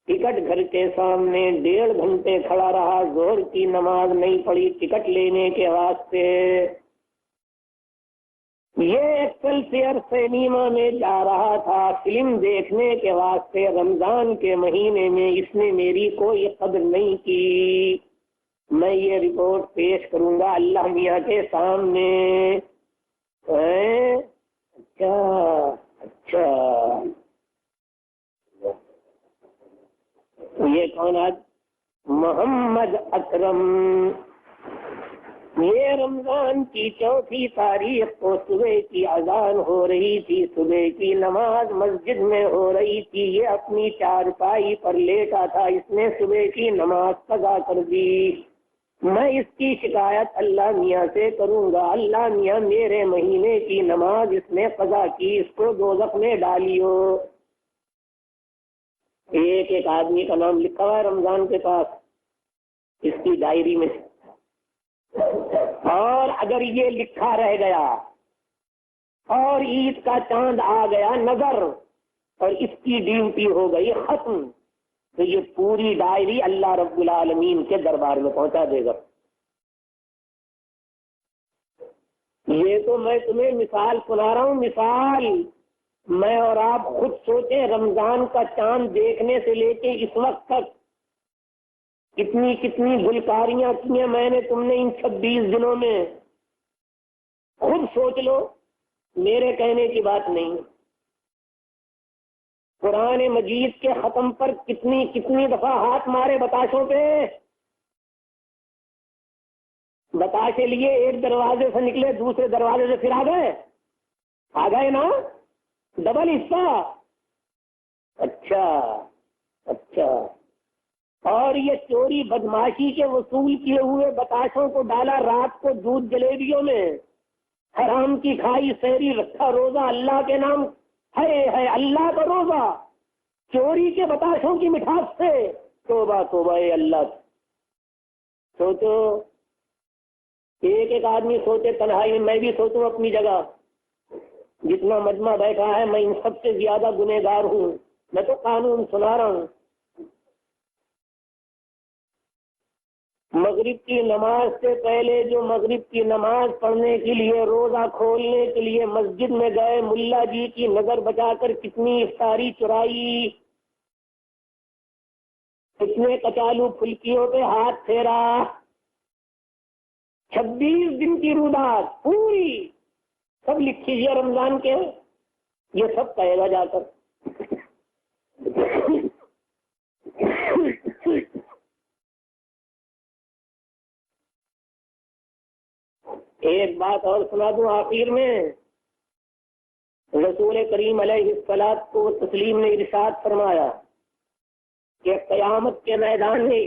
ٹکٹ گھر کے سامنے 1.5 گھنٹے کھڑا رہا، ظہر کی نماز نہیں پڑھی ٹکٹ لینے کے واسطے۔ یہ ایکسلسیئر سینما میں جا رہا تھا فلم دیکھنے کے واسطے، رمضان کے مہینے میں اس نے میری کوئی قدر نہیں کی۔ میں یہ رپورٹ پیش کروں گا اللہ میاں کے سامنے۔ اچھا اچھا یہ کون آج؟ محمد اکرم۔ یہ رمضان کی 4 تاریخ کو صبح کی اذان ہو رہی تھی، صبح کی نماز مسجد میں ہو رہی تھی، یہ اپنی چارپائی پر لیٹا تھا، اس نے صبح کی نماز قضا کر دی۔ میں اس کی شکایت اللہ میاں سے کروں گا، اللہ میاں میرے مہینے کی نماز اس نے قضا کی، اس کو دوزخ میں ڈالیو۔ ایک آدمی کا نام لکھا ہوا ہے رمضان کے پاس اس کی ڈائری میں، اور اگر یہ لکھا رہ گیا اور عید کا چاند آ گیا نظر اور اس کی ڈیوٹی ہو گئی ختم، تو یہ پوری ڈائری اللہ رب العالمین کے دربار میں پہنچا دے گا۔ یہ تو میں تمہیں مثال سنا رہا ہوں، مثال۔ میں اور آپ خود سوچیں رمضان کا چاند دیکھنے سے لے کے اس وقت تک کتنی کتنی گلکاریاں کی ہیں میں نے تم نے ان 26 دنوں میں، خود سوچ لو، میرے کہنے کی بات نہیں۔ قرآن مجید کے ختم پر کتنی کتنی دفعہ ہاتھ مارے بتاشوں پہ، بتاشے لیے ایک دروازے سے نکلے دوسرے دروازے سے پھر آ گئے نا، ڈبل حصہ۔ اچھا اچھا، اور یہ چوری بدماشی کے وصول کیے ہوئے بتاشوں کو ڈالا رات کو دودھ جلیبیوں میں، حرام کی کھائی سحری رکھا روزہ اللہ کے نام، ہے اللہ کا روزہ، چوری کے بتاشوں کی مٹھاس سے، توبہ توبہ اے اللہ۔ سوچو، ایک آدمی سوچے تنہائی میں، میں بھی سوچوں اپنی جگہ، جتنا مجمع بیٹھا ہے میں ان سب سے زیادہ گنہگار ہوں، میں تو قانون سنا رہا ہوں۔ مغرب کی نماز سے پہلے جو مغرب کی نماز پڑھنے کے لیے روزہ کھولنے کے لیے مسجد میں گئے، ملا جی کی نظر بچا کر کتنی افطاری چرائی، کتنے کچالو پھلکیوں پہ ہاتھ پھیرا، 26 دن کی رودات پوری سب لکھی ہے رمضان کے، یہ سب کہے گا جا کر۔ ایک بات اور سنا دوں آخر میں، رسول کریم علیہ الصلوۃ والتسلیم نے ارشاد فرمایا کہ قیامت کے میدان میں